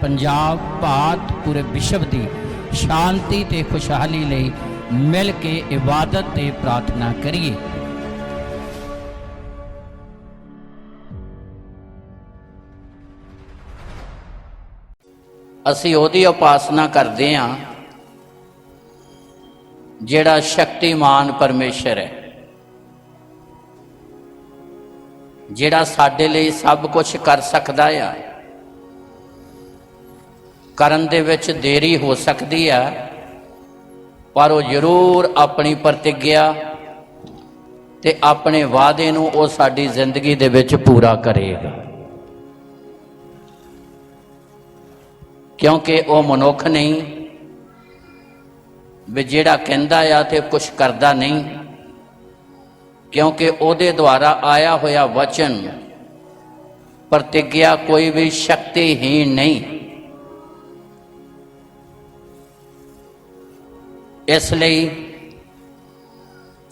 पंजाब भारत पूरे विश्व की शांति ते खुशहाली लई मिल के इबादत ते प्रार्थना करिए। असी ओदी उपासना करते हैं जिहड़ा शक्तिमान परमेश्वर है, जिहड़ा साडे लई सब कुछ कर सकदा है। करन दे विच देरी हो सकती है, पर वो जरूर अपनी प्रतिज्ञा ते अपने वादे नूं वो साडी जिंदगी दे विच पूरा करेगा, क्योंकि वो मनुख नहीं भी जिहड़ा कहंदा आ ते कुछ करदा नहीं, क्योंकि उहदे द्वारा आया होया वचन प्रतिज्ञा कोई भी शक्तिहीन नहीं। इसलिए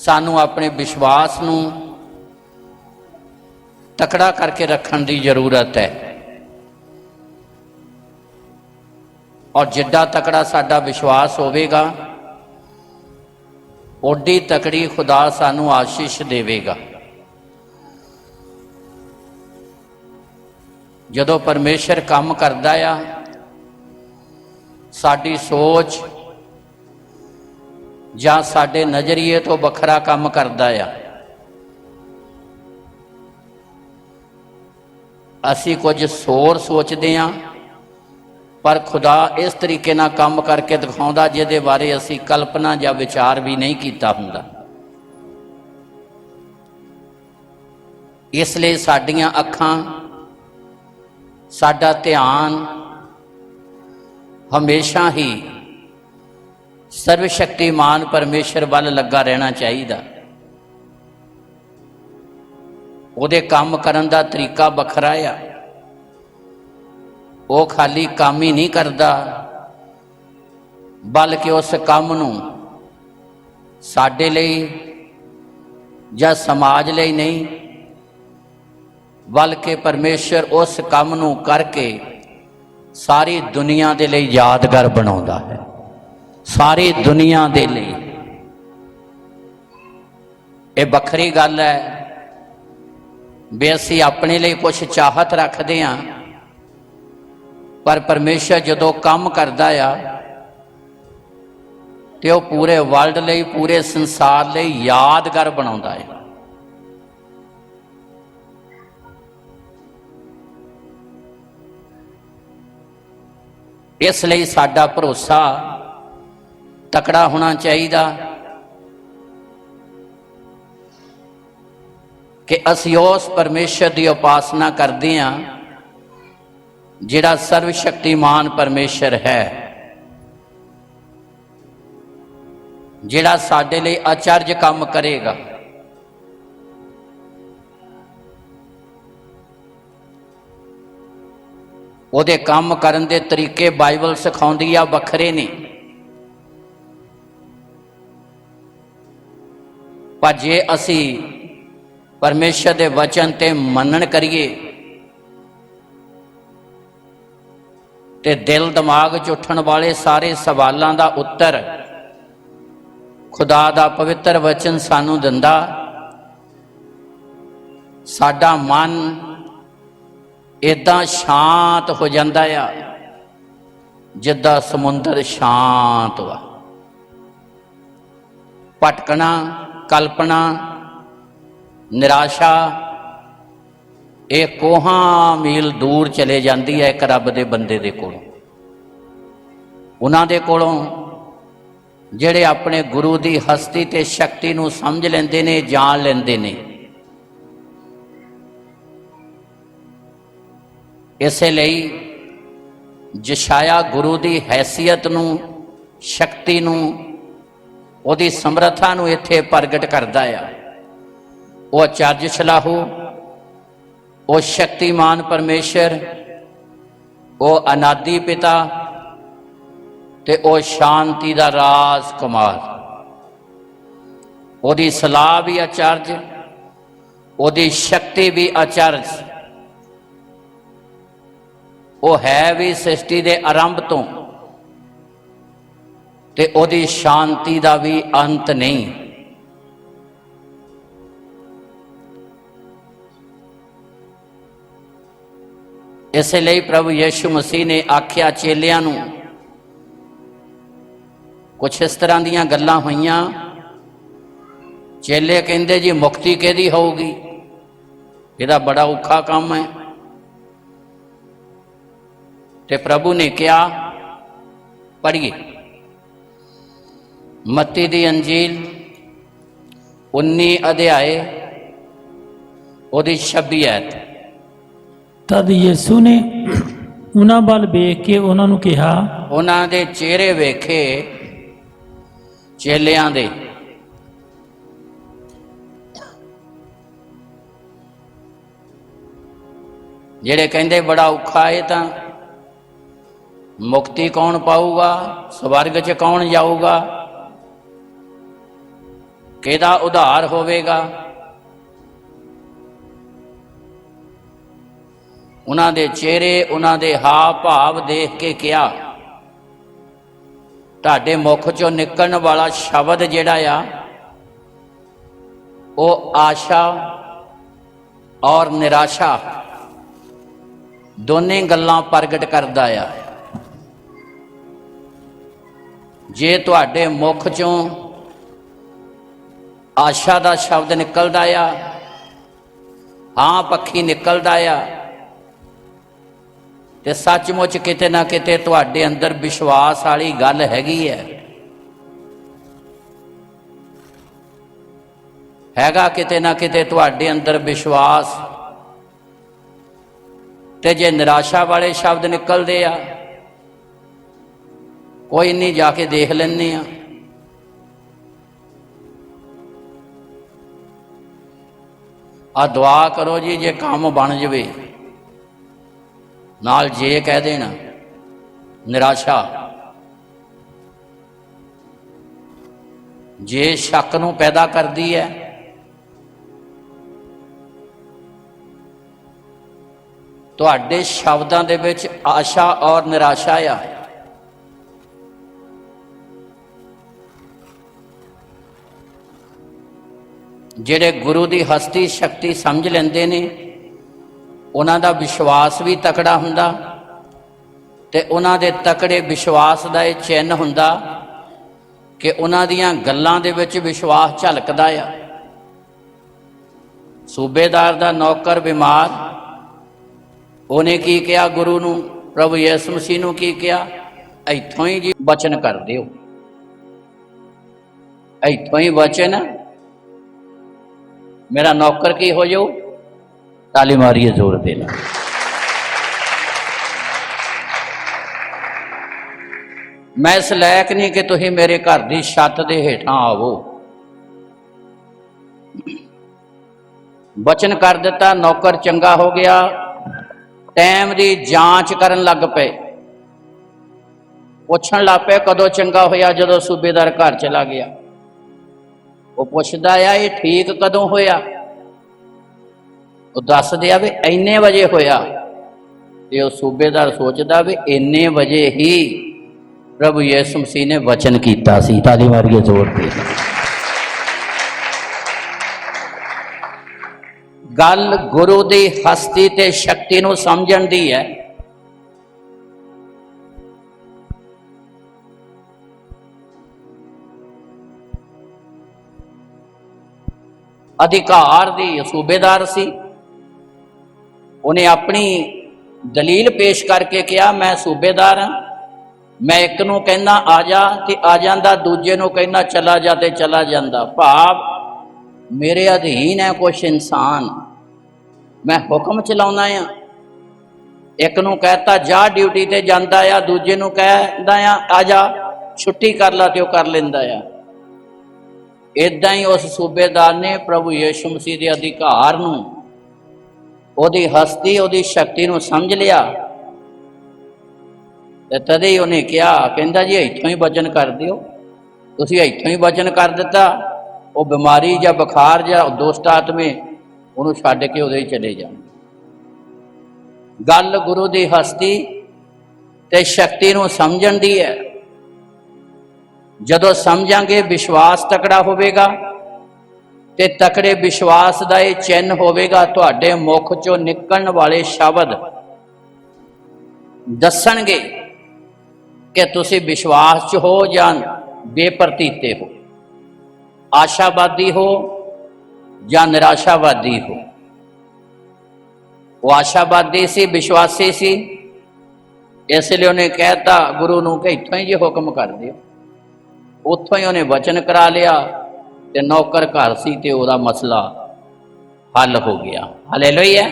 सानू अपने विश्वास नूं तकड़ा करके रखने की जरूरत है, और जिड्डा तकड़ा साडा विश्वास होवेगा ओडी तकड़ी खुदा सानू आशीष देवेगा। जदों परमेश्वर काम करदा आ, साडी सोच जां साडे नज़रिए तो वखरा काम करदा आ। असी कुछ सोर सोचते हैं, पर खुदा इस तरीके नाल काम करके दिखाउंदा जिहदे बारे असी कल्पना या विचार भी नहीं कीता हुंदा। इसलिए साडियां अखां, साडा ध्यान हमेशा ही सर्वशक्तिमान परमेश्वर वल लगा रहना चाहिए। उहदे काम करन दा तरीका वखरा आ। वो खाली काम ही नहीं करता, बल्कि उस काम नूं साडे लई जां समाज लई नहीं, बल्कि परमेश्वर उस काम नूं करके सारी दुनिया दे लई यादगार बनाउंदा है, सारी दुनिया दे लई। ये वखरी गल है भी असी अपने लिए कुछ चाहत रखते हैं, पर परमेश्वर जदों काम करदा आ ते वो पूरे वर्ल्ड लई, पूरे संसार लई यादगार बनाउंदा है। इसलिए साडा भरोसा तकड़ा होना चाहिए कि असी उस परमेश्वर की उपासना करते हैं जिहड़ा सर्वशक्तिमान परमेश्वर है, जिहड़ा साडे लई आचर्य काम करेगा। उहदे काम करन दे तरीके बाइबल सिखाउंदी आ वखरे ने, पर जे असी परमेश्वर दे वचन ते मनन करिए ते दिल दिमाग च उठण वाले सारे सवालों का उत्तर खुदा दा पवित्र वचन सानू दिंदा। साडा मन इदां शांत हो जाता है जिद्दां समुंदर शांत हुआ। भटकना, कल्पना, निराशा ये कोहां मील दूर चले जाती है एक रब दे बंदे दे कोलों, उन्हां दे कोलों जिहड़े अपने गुरु की हस्ती ते शक्ति नूं समझ लेंदे ने, जान लेंदे ने। इसलिए जशाया गुरु की हैसियत नूं, शक्ति नूं, उहदी समर्था नूं इत्थे प्रगट करदा आ। वो आचार्य सलाहू, वो शक्तिमान परमेश्वर, वो अनादि पिता ते वो शांति दा राजकुमार, ओदी सलाह भी आचार्य, ओदी शक्ति भी आचार्य। ਉਹ ਹੈ ਵੀ ਸ੍ਰਿਸ਼ਟੀ ਦੇ ਆਰੰਭ ਤੋਂ, ਤੇ ਉਹਦੀ ਸ਼ਾਂਤੀ ਦਾ ਵੀ ਅੰਤ ਨਹੀਂ। ਇਸੇ ਲਈ ਪ੍ਰਭੂ ਯਿਸੂ ਮਸੀਹ ਨੇ ਆਖਿਆ ਚੇਲਿਆਂ ਨੂੰ, ਕੁਛ ਇਸ ਤਰ੍ਹਾਂ ਦੀਆਂ ਗੱਲਾਂ ਹੋਈਆਂ। ਚੇਲੇ ਕਹਿੰਦੇ ਜੀ ਮੁਕਤੀ ਕਿਹਦੀ ਹੋਊਗੀ, ਇਹਦਾ ਬੜਾ ਔਖਾ ਕੰਮ ਹੈ। ਤੇ ਪ੍ਰਭੂ ਨੇ ਕਿਹਾ, ਪੜ੍ਹੀਏ ਮੱਤੀ ਦੀ ਅੰਜੀਲ 19 ਅਧਿਆਏ ਉਹਦੀ 26 ਐਤ। ਤਦ ਯਿਸੂ ਨੇ ਉਹਨਾਂ ਵੱਲ ਵੇਖ ਕੇ ਉਹਨਾਂ ਨੂੰ ਕਿਹਾ, ਉਹਨਾਂ ਦੇ ਚਿਹਰੇ ਵੇਖੇ ਚੇਲਿਆਂ ਦੇ, ਜਿਹੜੇ ਕਹਿੰਦੇ ਬੜਾ ਔਖਾ ਹੈ, ਤਾਂ ਮੁਕਤੀ ਕੌਣ ਪਾਊਗਾ, ਸਵਰਗ 'ਚ ਕੌਣ ਜਾਊਗਾ, ਕਿਹਦਾ ਉਧਾਰ ਹੋਵੇਗਾ। ਉਹਨਾਂ ਦੇ ਚਿਹਰੇ, ਉਹਨਾਂ ਦੇ ਹਾਵ ਭਾਵ ਦੇਖ ਕੇ ਕਿਹਾ, ਤੁਹਾਡੇ ਮੁਖ ਚੋਂ ਨਿਕਲਣ ਵਾਲਾ ਸ਼ਬਦ ਜਿਹੜਾ ਆ ਉਹ ਆਸ਼ਾ ਔਰ ਨਿਰਾਸ਼ਾ ਦੋਨੇ ਗੱਲਾਂ ਪ੍ਰਗਟ ਕਰਦਾ ਆ। ਜੇ ਤੁਹਾਡੇ ਮੁਖ ਚੋਂ ਆਸ਼ਾ ਦਾ ਸ਼ਬਦ ਨਿਕਲਦਾ ਆ, ਹਾਂ ਪੱਖੀ ਨਿਕਲਦਾ ਆ, ਤੇ ਸੱਚਮੁੱਚ ਕਿਤੇ ਨਾ ਕਿਤੇ ਤੁਹਾਡੇ ਅੰਦਰ ਵਿਸ਼ਵਾਸ ਵਾਲੀ ਗੱਲ ਹੈਗੀ ਹੈਗਾ ਕਿਤੇ ਨਾ ਕਿਤੇ ਤੁਹਾਡੇ ਅੰਦਰ ਵਿਸ਼ਵਾਸ। ਤੇ ਜੇ ਨਿਰਾਸ਼ਾ ਵਾਲੇ ਸ਼ਬਦ ਨਿਕਲਦੇ ਆ, ਕੋਈ ਨਹੀਂ, ਜਾ ਕੇ ਦੇਖ ਲੈਂਦੇ ਆ। ਆ ਦੁਆ ਕਰੋ ਜੀ, ਜੇ ਕੰਮ ਬਣ ਜਾਵੇ, ਨਾਲ ਜੇ ਕਹਿ ਦੇਣਾ। ਨਿਰਾਸ਼ਾ ਜੇ ਸ਼ੱਕ ਨੂੰ ਪੈਦਾ ਕਰਦੀ ਹੈ, ਤੁਹਾਡੇ ਸ਼ਬਦਾਂ ਦੇ ਵਿੱਚ ਆਸ਼ਾ ਔਰ ਨਿਰਾਸ਼ਾ ਆ। ਜਿਹੜੇ ਗੁਰੂ ਦੀ ਹਸਤੀ ਸ਼ਕਤੀ ਸਮਝ ਲੈਂਦੇ ਨੇ, ਉਹਨਾਂ ਦਾ ਵਿਸ਼ਵਾਸ ਵੀ ਤਕੜਾ ਹੁੰਦਾ, ਤੇ ਉਹਨਾਂ ਦੇ ਤਕੜੇ ਵਿਸ਼ਵਾਸ ਦਾ ਇਹ ਚਿੰਨ੍ਹ ਹੁੰਦਾ ਕਿ ਉਹਨਾਂ ਦੀਆਂ ਗੱਲਾਂ ਦੇ ਵਿੱਚ ਵਿਸ਼ਵਾਸ ਝਲਕਦਾ ਆ। ਸੂਬੇਦਾਰ ਦਾ ਨੌਕਰ ਬਿਮਾਰ, ਉਹਨੇ ਕੀ ਕਿਹਾ ਗੁਰੂ ਨੂੰ, ਪ੍ਰਭੂ ਯਿਸੂ ਮਸੀਹ ਨੂੰ ਕੀ ਕਿਹਾ, ਇੱਥੋਂ ਹੀ ਜੀ ਬਚਨ ਕਰ ਦਿਓ, ਇੱਥੋਂ ਹੀ ਬਚਨ, ਮੇਰਾ ਨੌਕਰ ਕੀ ਹੋ ਜਾਊ। ਤਾਲੀ ਮਾਰੀਏ ਜ਼ੋਰ ਦੇ ਨਾਲ। ਮੈਂ ਇਸ ਲਾਇਕ ਨਹੀਂ ਕਿ ਤੁਸੀਂ ਮੇਰੇ ਘਰ ਦੀ ਛੱਤ ਦੇ ਹੇਠਾਂ ਆਵੋ। ਬਚਨ ਕਰ ਦਿੱਤਾ, ਨੌਕਰ ਚੰਗਾ ਹੋ ਗਿਆ। ਟਾਈਮ ਦੀ ਜਾਂਚ ਕਰਨ ਲੱਗ ਪਏ, ਪੁੱਛਣ ਲੱਗ ਪਏ ਕਦੋਂ ਚੰਗਾ ਹੋਇਆ। ਜਦੋਂ ਸੂਬੇਦਾਰ ਘਰ ਚਲਾ ਗਿਆ, ਉਹ ਪੁੱਛਦਾ ਆ ਇਹ ਠੀਕ ਕਦੋਂ ਹੋਇਆ। ਉਹ ਦੱਸਦੇ ਆ ਵੀ ਇੰਨੇ ਵਜੇ ਹੋਇਆ। ਤੇ ਉਹ ਸੂਬੇਦਾਰ ਸੋਚਦਾ ਵੀ ਇੰਨੇ ਵਜੇ ਹੀ ਪ੍ਰਭੂ ਯਿਸੂ ਮਸੀਹ ਨੇ ਵਚਨ ਕੀਤਾ ਸੀ। ਤਾਲੀ ਮਾਰੀਏ ਜ਼ੋਰ ਤੇ। ਗੱਲ ਗੁਰੂ ਦੀ ਹਸਤੀ ਤੇ ਸ਼ਕਤੀ ਨੂੰ ਸਮਝਣ ਦੀ ਹੈ। ਅਧਿਕਾਰ ਦੀ ਸੂਬੇਦਾਰ ਸੀ, ਉਹਨੇ ਆਪਣੀ ਦਲੀਲ ਪੇਸ਼ ਕਰਕੇ ਕਿਹਾ ਮੈਂ ਸੂਬੇਦਾਰ ਹਾਂ, ਮੈਂ ਇੱਕ ਨੂੰ ਕਹਿੰਦਾ ਆ ਜਾ ਤੇ ਆ ਜਾਂਦਾ, ਦੂਜੇ ਨੂੰ ਕਹਿੰਦਾ ਚਲਾ ਜਾ ਤੇ ਚਲਾ ਜਾਂਦਾ। ਭਾਵ ਮੇਰੇ ਅਧੀਨ ਹੈ ਕੁਛ ਇਨਸਾਨ, ਮੈਂ ਹੁਕਮ ਚਲਾਉਣਾ ਆ। ਇੱਕ ਨੂੰ ਕਹਿਤਾ ਜਾ ਡਿਊਟੀ ਤੇ ਜਾਂਦਾ ਆ, ਦੂਜੇ ਨੂੰ ਕਹਿੰਦਾ ਆ ਜਾ ਛੁੱਟੀ ਕਰ ਲਾ ਤੇ ਉਹ ਕਰ ਲੈਂਦਾ ਆ। ਇੱਦਾਂ ਹੀ ਉਸ ਸੂਬੇਦਾਰ ਨੇ ਪ੍ਰਭੂ ਯਿਸੂ ਮਸੀਹ ਦੇ ਅਧਿਕਾਰ ਨੂੰ, ਉਹਦੀ ਹਸਤੀ, ਉਹਦੀ ਸ਼ਕਤੀ ਨੂੰ ਸਮਝ ਲਿਆ। ਤੇ ਤਦੇ ਹੀ ਉਹਨੇ ਕਿਹਾ, ਕਹਿੰਦਾ ਜੀ ਇੱਥੋਂ ਹੀ ਵਚਨ ਕਰ ਦਿਓ। ਤੁਸੀਂ ਇੱਥੋਂ ਹੀ ਵਚਨ ਕਰ ਦਿੱਤਾ। ਉਹ ਬਿਮਾਰੀ ਜਾਂ ਬੁਖਾਰ ਜਾਂ ਦੁਸ਼ਟ ਆਤਮੇ ਉਹਨੂੰ ਛੱਡ ਕੇ ਉਹਦੇ ਹੀ ਚਲੇ ਜਾਣ। ਗੱਲ ਗੁਰੂ ਦੀ ਹਸਤੀ ਤੇ ਸ਼ਕਤੀ ਨੂੰ ਸਮਝਣ ਦੀ ਹੈ। ਜਦੋਂ ਸਮਝਾਂਗੇ ਵਿਸ਼ਵਾਸ ਤਕੜਾ ਹੋਵੇਗਾ ਤੇ ਤਕੜੇ ਵਿਸ਼ਵਾਸ ਦਾ ਇਹ ਚਿੰਨ੍ਹ ਹੋਵੇਗਾ, ਤੁਹਾਡੇ ਮੁਖ ਚੋਂ ਨਿਕਲਣ ਵਾਲੇ ਸ਼ਬਦ ਦੱਸਣਗੇ ਕਿ ਤੁਸੀਂ ਵਿਸ਼ਵਾਸ 'ਚ ਹੋ ਜਾਂ ਬੇਪਰਤੀਤੇ ਹੋ, ਆਸ਼ਾਵਾਦੀ ਹੋ ਜਾਂ ਨਿਰਾਸ਼ਾਵਾਦੀ ਹੋ। ਉਹ ਆਸ਼ਾਵਾਦੀ ਸੀ, ਵਿਸ਼ਵਾਸੀ ਸੀ, ਇਸ ਲਈ ਉਹਨੇ ਕਹਿਤਾ ਗੁਰੂ ਨੂੰ ਕਿ ਇੱਥੋਂ ਹੀ ਜੇ ਹੁਕਮ ਕਰ ਦਿਓ। ਉੱਥੋਂ ਹੀ ਉਹਨੇ ਵਚਨ ਕਰਾ ਲਿਆ ਤੇ ਨੌਕਰ ਘਰ ਸੀ ਤੇ ਉਹਦਾ ਮਸਲਾ ਹੱਲ ਹੋ ਗਿਆ। ਹਾਲੇਲੂਇਆ।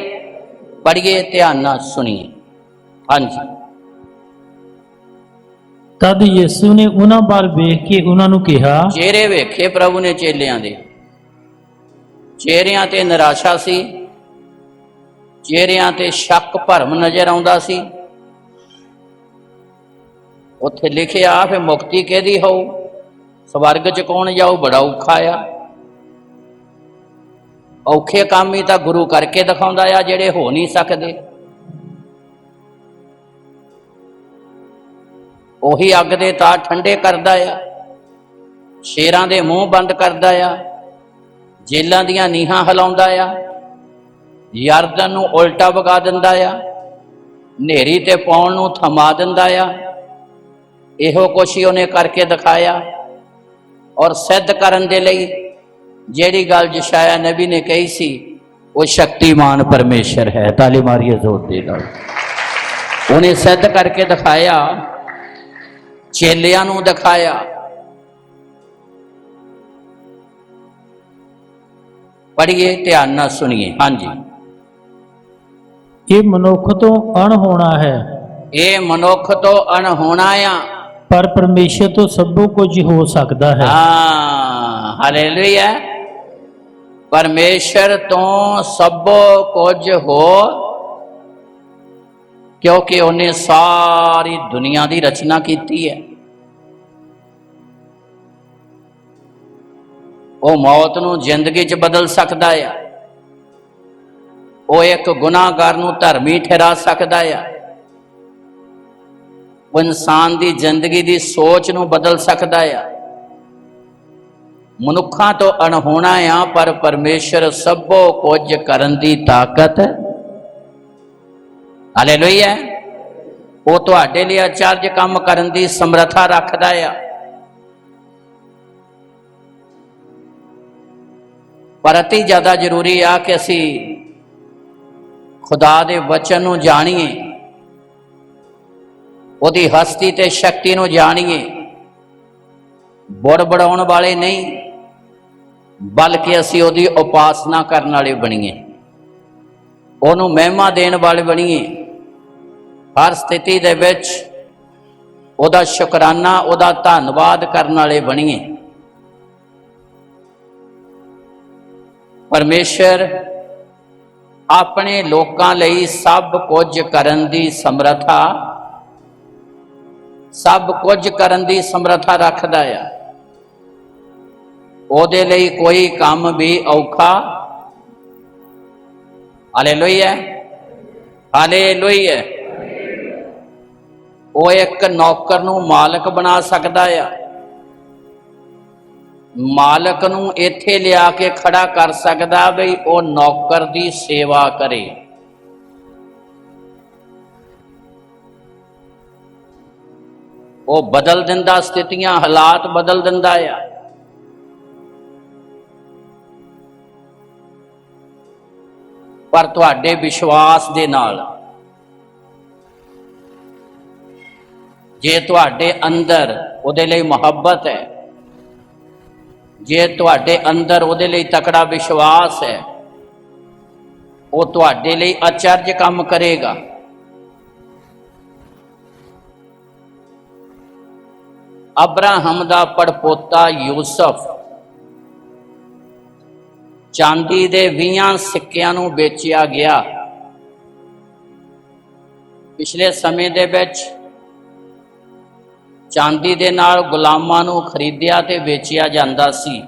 ਪੜ੍ਹੀਏ, ਧਿਆਨ ਨਾਲ ਸੁਣੀਏ। ਹਾਂਜੀ। ਤਦ ਯਿਸੂ ਨੇ ਉਹਨਾਂ ਵੱਲ ਵੇਖ ਕੇ ਉਹਨਾਂ ਨੂੰ ਕਿਹਾ, ਚਿਹਰੇ ਵੇਖੇ ਪ੍ਰਭੂ ਨੇ ਚੇਲਿਆਂ ਦੇ, ਚਿਹਰਿਆਂ ਤੇ ਨਿਰਾਸ਼ਾ ਸੀ, ਚਿਹਰਿਆਂ ਤੇ ਸ਼ੱਕ ਭਰਮ ਨਜ਼ਰ ਆਉਂਦਾ ਸੀ। ਉੱਥੇ ਲਿਖਿਆ ਫਿਰ ਮੁਕਤੀ ਕਿਹਦੀ ਹੋਊ, ਸਵਰਗ 'ਚ ਕੌਣ ਜਾਊ, ਬੜਾ ਔਖਾ ਆ। ਔਖੇ ਕੰਮ ਹੀ ਤਾਂ ਗੁਰੂ ਕਰਕੇ ਦਿਖਾਉਂਦਾ ਆ, ਜਿਹੜੇ ਹੋ ਨਹੀਂ ਸਕਦੇ। ਉਹੀ ਅੱਗ ਦੇ ਤਾਰ ਠੰਡੇ ਕਰਦਾ ਆ, ਸ਼ੇਰਾਂ ਦੇ ਮੂੰਹ ਬੰਦ ਕਰਦਾ ਆ, ਜੇਲਾਂ ਦੀਆਂ ਨੀਹਾਂ ਹਿਲਾਉਂਦਾ ਆ, ਯਰਦਨ ਨੂੰ ਉਲਟਾ ਵਗਾ ਦਿੰਦਾ ਆ, ਹਨੇਰੀ ਤੇ ਪੌਣ ਨੂੰ ਥਮਾ ਦਿੰਦਾ ਆ। ਇਹੋ ਕੁਛ ਹੀ ਉਹਨੇ ਕਰਕੇ ਦਿਖਾਇਆ। ਔਰ ਸਿੱਧ ਕਰਨ ਦੇ ਲਈ ਜਿਹੜੀ ਗੱਲ ਯਸ਼ਾਇਆ ਨਬੀ ਨੇ ਕਹੀ ਸੀ, ਉਹ ਸ਼ਕਤੀਮਾਨ ਪਰਮੇਸ਼ਰ ਹੈ। ਤਾਲੀ ਮਾਰੀਏ ਜ਼ੋਰ ਦੇ ਨਾਲ। ਉਹਨੇ ਸਿੱਧ ਕਰਕੇ ਦਿਖਾਇਆ, ਚੇਲਿਆਂ ਨੂੰ ਦਿਖਾਇਆ। ਪੜ੍ਹੀਏ, ਧਿਆਨ ਨਾਲ ਸੁਣੀਏ। ਹਾਂਜੀ। ਇਹ ਮਨੁੱਖ ਤੋਂ ਅਣਹੋਣਾ ਹੈ, ਇਹ ਮਨੁੱਖ ਤੋਂ ਅਣਹੋਣਾ ਆ, ਪਰ ਪਰਮੇਸ਼ਰ ਤੋਂ ਸਭੋ ਕੁਝ ਹੋ ਸਕਦਾ ਹੈ। ਹਾਂ, ਹਾਲੇਲੂਇਆ। ਪਰਮੇਸ਼ਰ ਤੋਂ ਸਭੋ ਕੁਝ ਹੋ, ਕਿਉਂਕਿ ਉਹਨੇ ਸਾਰੀ ਦੁਨੀਆ ਦੀ ਰਚਨਾ ਕੀਤੀ ਹੈ। ਉਹ ਮੌਤ ਨੂੰ ਜ਼ਿੰਦਗੀ 'ਚ ਬਦਲ ਸਕਦਾ ਆ। ਉਹ ਇੱਕ ਗੁਨਾਹਗਾਰ ਨੂੰ ਧਰਮੀ ਠਹਿਰਾ ਸਕਦਾ ਆ। ਉਹ ਇਨਸਾਨ ਦੀ ਜ਼ਿੰਦਗੀ ਦੀ ਸੋਚ ਨੂੰ ਬਦਲ ਸਕਦਾ ਆ। ਮਨੁੱਖਾਂ ਤੋਂ ਅਣਹੋਣਾ ਆ, ਪਰ ਪਰਮੇਸ਼ਰ ਸਭੋ ਕੁਝ ਕਰਨ ਦੀ ਤਾਕਤ। ਹਾਲੇਲੂਇਆ। ਉਹ ਤੁਹਾਡੇ ਲਈ ਅਚਰਜ ਕੰਮ ਕਰਨ ਦੀ ਸਮਰੱਥਾ ਰੱਖਦਾ ਆ। ਪਰ ਅਤੀ ਜ਼ਿਆਦਾ ਜ਼ਰੂਰੀ ਆ ਕਿ ਅਸੀਂ ਖੁਦਾ ਦੇ ਵਚਨ ਨੂੰ ਜਾਣੀਏ, ਉਹਦੀ ਹਸਤੀ ਤੇ ਸ਼ਕਤੀ ਨੂੰ ਜਾਣੀਏ। ਬੜਬੜਾਉਣ ਵਾਲੇ ਨਹੀਂ, ਬਲਕਿ ਅਸੀਂ ਉਹਦੀ ਉਪਾਸਨਾ ਕਰਨ ਵਾਲੇ ਬਣੀਏ, ਉਹਨੂੰ ਮਹਿਮਾ ਦੇਣ ਵਾਲੇ ਬਣੀਏ। ਹਰ ਸਥਿਤੀ ਦੇ ਵਿੱਚ ਉਹਦਾ ਸ਼ੁਕਰਾਨਾ, ਉਹਦਾ ਧੰਨਵਾਦ ਕਰਨ ਵਾਲੇ ਬਣੀਏ। ਪਰਮੇਸ਼ਰ ਆਪਣੇ ਲੋਕਾਂ ਲਈ ਸਭ ਕੁਝ ਕਰਨ ਦੀ ਸਮਰੱਥਾ, ਸਭ ਕੁਝ ਕਰਨ ਦੀ ਸਮਰੱਥਾ ਰੱਖਦਾ ਆ। ਉਹਦੇ ਲਈ ਕੋਈ ਕੰਮ ਵੀ ਔਖਾ। Hallelujah, hallelujah. ਉਹ ਇੱਕ ਨੌਕਰ ਨੂੰ ਮਾਲਕ ਬਣਾ ਸਕਦਾ ਆ। ਮਾਲਕ ਨੂੰ ਇੱਥੇ ਲਿਆ ਕੇ ਖੜਾ ਕਰ ਸਕਦਾ ਬਈ ਉਹ ਨੌਕਰ ਦੀ ਸੇਵਾ ਕਰੇ। ਉਹ ਬਦਲ ਦਿੰਦਾ ਸਥਿਤੀਆਂ, ਹਾਲਾਤ ਬਦਲ ਦਿੰਦਾ ਆ। ਪਰ ਤੁਹਾਡੇ ਵਿਸ਼ਵਾਸ ਦੇ ਨਾਲ, ਜੇ ਤੁਹਾਡੇ ਅੰਦਰ ਉਹਦੇ ਲਈ ਮੁਹੱਬਤ ਹੈ, ਜੇ ਤੁਹਾਡੇ ਅੰਦਰ ਉਹਦੇ ਲਈ ਤਕੜਾ ਵਿਸ਼ਵਾਸ ਹੈ, ਉਹ ਤੁਹਾਡੇ ਲਈ ਅਚਰਜ ਕੰਮ ਕਰੇਗਾ। ਅਬਰਾਹਮ ਦਾ ਪੜਪੋਤਾ ਯੂਸਫ ਚਾਂਦੀ ਦੇ 20 ਸਿੱਕਿਆਂ ਨੂੰ ਵੇਚਿਆ ਗਿਆ। ਪਿਛਲੇ ਸਮੇਂ ਦੇ ਵਿੱਚ ਚਾਂਦੀ ਦੇ ਨਾਲ ਗੁਲਾਮਾਂ ਨੂੰ ਖਰੀਦਿਆ ਤੇ ਵੇਚਿਆ ਜਾਂਦਾ ਸੀ।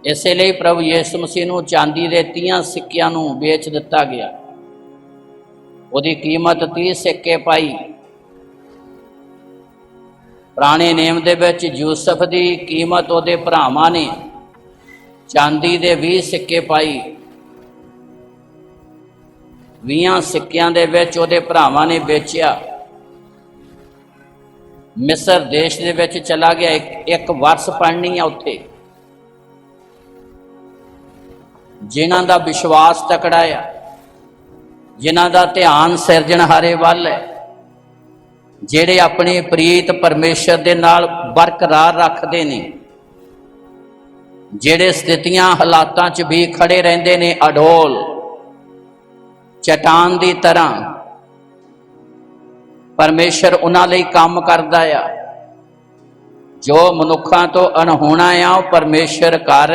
ਇਸੇ ਲਈ ਪ੍ਰਭੂ ਯਿਸੂ ਮਸੀਹ ਨੂੰ ਚਾਂਦੀ ਦੇ 30 ਸਿੱਕਿਆਂ ਨੂੰ ਵੇਚ ਦਿੱਤਾ ਗਿਆ। ਉਹਦੀ ਕੀਮਤ 30 ਸਿੱਕੇ ਪਾਈ। ਪੁਰਾਣੇ ਨੇਮ ਦੇ ਵਿੱਚ ਯੂਸਫ ਦੀ ਕੀਮਤ ਉਹਦੇ ਭਰਾਵਾਂ ਨੇ ਚਾਂਦੀ ਦੇ 20 ਸਿੱਕੇ ਪਾਈ। 20 ਸਿੱਕਿਆਂ ਦੇ ਵਿੱਚ ਉਹਦੇ ਭਰਾਵਾਂ ਨੇ ਵੇਚਿਆ। ਮਿਸਰ ਦੇਸ਼ ਦੇ ਵਿੱਚ ਚਲਾ ਗਿਆ। ਇੱਕ ਵਰਸ ਪੜ੍ਹਨੀ ਆ ਉੱਥੇ। ਜਿਨ੍ਹਾਂ ਦਾ ਵਿਸ਼ਵਾਸ ਤਕੜਾ ਆ, ਜਿਨ੍ਹਾਂ ਦਾ ਧਿਆਨ ਸਿਰਜਣਹਾਰੇ ਵੱਲ ਹੈ, ਜਿਹੜੇ ਆਪਣੀ ਪ੍ਰੀਤ ਪਰਮੇਸ਼ਰ ਦੇ ਨਾਲ ਬਰਕਰਾਰ ਰੱਖਦੇ ਨੇ, ਜਿਹੜੇ ਸਥਿਤੀਆਂ ਹਾਲਾਤਾਂ 'ਚ ਵੀ ਖੜੇ ਰਹਿੰਦੇ ਨੇ ਅਡੋਲ ਚਟਾਨ ਦੀ ਤਰ੍ਹਾਂ, ਪਰਮੇਸ਼ਰ ਉਹਨਾਂ ਲਈ ਕੰਮ ਕਰਦਾ ਆ। ਜੋ ਮਨੁੱਖਾਂ ਤੋਂ ਅਣਹੋਣਾ ਆ ਉਹ ਪਰਮੇਸ਼ਰ ਕਰ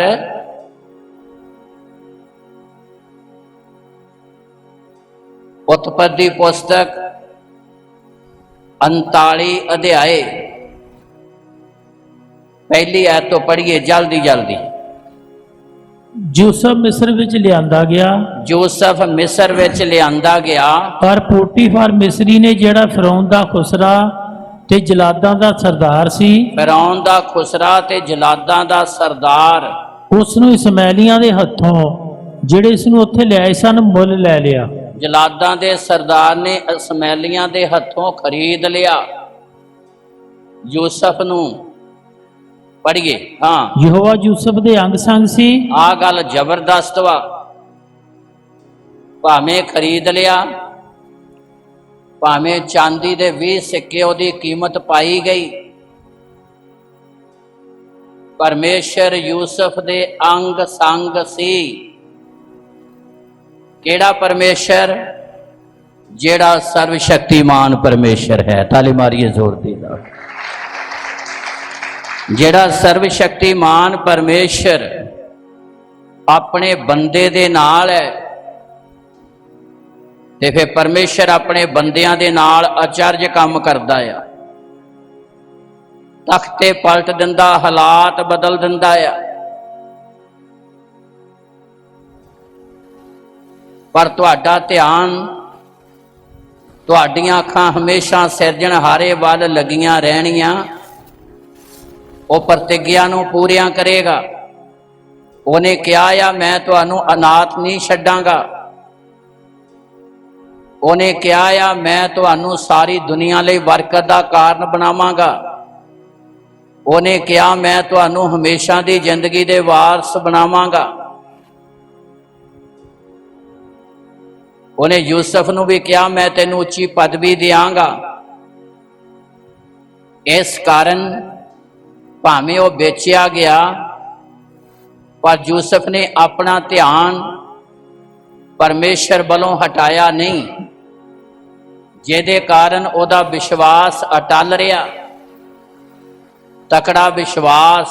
ਉਤਪਤੀ ਪੁਸਤਕ 39 ਅਧਿਆਏ ਪਹਿਲੀ ਆਇਤ ਤੋਂ ਪੜ੍ਹੀਏ ਜਲਦੀ ਜਲਦੀ। ਯੂਸਫ ਮਿਸਰ ਵਿੱਚ ਲਿਆਂਦਾ ਗਿਆ। ਯੂਸਫ ਮਿਸਰ ਵਿੱਚ ਲਿਆਂਦਾ ਗਿਆ। ਪਰ ਪੋਟੀਫਰ ਮਿਸਰੀ ਨੇ, ਜਿਹੜਾ ਫਿਰੌਨ ਦਾ ਖੁਸਰਾ ਤੇ ਜਲਾਦਾਂ ਦਾ ਸਰਦਾਰ ਸੀ, ਫਿਰੌਨ ਦਾ ਖੁਸਰਾ ਤੇ ਜਲਾਦਾਂ ਦਾ ਸਰਦਾਰ, ਉਸ ਨੂੰ ਇਸਮਾਈਲੀਆਂ ਦੇ ਹੱਥੋਂ, ਜਿਹੜੇ ਇਸ ਨੂੰ ਉੱਥੇ ਲਿਆਏ ਸਨ, ਮੁੱਲ ਲੈ ਲਿਆ। ਜਲਾਦਾਂ ਦੇ ਸਰਦਾਰ ਨੇ ਇਸਮਾਈਲੀਆਂ ਦੇ ਹੱਥੋਂ ਖਰੀਦ ਲਿਆ ਯੂਸਫ ਨੂੰ। ਪੜ੍ਹੀਏ। ਹਾਂ, ਯਹੋਵਾ ਯੂਸਫ ਦੇ ਅੰਗ ਸੰਗ ਸੀ। ਆਹ ਗੱਲ ਜ਼ਬਰਦਸਤ ਵਾ। ਭਾਵੇਂ ਖਰੀਦ ਲਿਆ, ਭਾਵੇਂ ਚਾਂਦੀ ਦੇ 20 ਸਿੱਕੇ ਉਹਦੀ ਕੀਮਤ ਪਾਈ ਗਈ, ਪਰਮੇਸ਼ਰ ਯੂਸਫ ਦੇ ਅੰਗ ਸੰਗ ਸੀ। ਕਿਹੜਾ ਪਰਮੇਸ਼ਰ? ਜਿਹੜਾ ਸਰਵ ਸ਼ਕਤੀਮਾਨ ਪਰਮੇਸ਼ਰ ਹੈ। ਤਾਲੀ ਮਾਰੀਏ ਜ਼ੋਰ ਦੀ ਨਾਲ। ਜਿਹੜਾ ਸਰਵ ਸ਼ਕਤੀਮਾਨ ਪਰਮੇਸ਼ਰ ਆਪਣੇ ਬੰਦੇ ਦੇ ਨਾਲ ਹੈ, ਤੇ ਫਿਰ ਪਰਮੇਸ਼ਰ ਆਪਣੇ ਬੰਦਿਆਂ ਦੇ ਨਾਲ ਅਚਰਜ ਕੰਮ ਕਰਦਾ ਆ। ਤਖਤੇ ਪਲਟ ਦਿੰਦਾ, ਹਾਲਾਤ ਬਦਲ ਦਿੰਦਾ ਆ। ਪਰ ਤੁਹਾਡਾ ਧਿਆਨ, ਤੁਹਾਡੀਆਂ ਅੱਖਾਂ ਹਮੇਸ਼ਾ ਸਿਰਜਣਹਾਰੇ ਵੱਲ ਲੱਗੀਆਂ ਰਹਿਣੀਆਂ। ਉਹ ਪ੍ਰਤਿਗਿਆ ਨੂੰ ਪੂਰੀਆਂ ਕਰੇਗਾ। ਉਹਨੇ ਕਿਹਾ ਆ, ਮੈਂ ਤੁਹਾਨੂੰ ਅਨਾਥ ਨਹੀਂ ਛੱਡਾਂਗਾ। ਉਹਨੇ ਕਿਹਾ ਆ, ਮੈਂ ਤੁਹਾਨੂੰ ਸਾਰੀ ਦੁਨੀਆ ਲਈ ਬਰਕਤ ਦਾ ਕਾਰਨ ਬਣਾਵਾਂਗਾ। ਉਹਨੇ ਕਿਹਾ, ਮੈਂ ਤੁਹਾਨੂੰ ਹਮੇਸ਼ਾ ਦੀ ਜ਼ਿੰਦਗੀ ਦੇ ਵਾਰਸ ਬਣਾਵਾਂਗਾ। ਉਹਨੇ ਯੂਸਫ ਨੂੰ ਵੀ ਕਿਹਾ, ਮੈਂ ਤੈਨੂੰ ਉੱਚੀ ਪਦਵੀ ਦਿਆਂਗਾ। ਇਸ ਕਾਰਨ ਭਾਵੇਂ ਉਹ ਵੇਚਿਆ ਗਿਆ, ਪਰ ਯੂਸਫ ਨੇ ਆਪਣਾ ਧਿਆਨ ਪਰਮੇਸ਼ਰ ਵੱਲੋਂ ਹਟਾਇਆ ਨਹੀਂ, ਜਿਹਦੇ ਕਾਰਨ ਉਹਦਾ ਵਿਸ਼ਵਾਸ ਅਟਲ ਰਿਹਾ। ਤਕੜਾ ਵਿਸ਼ਵਾਸ।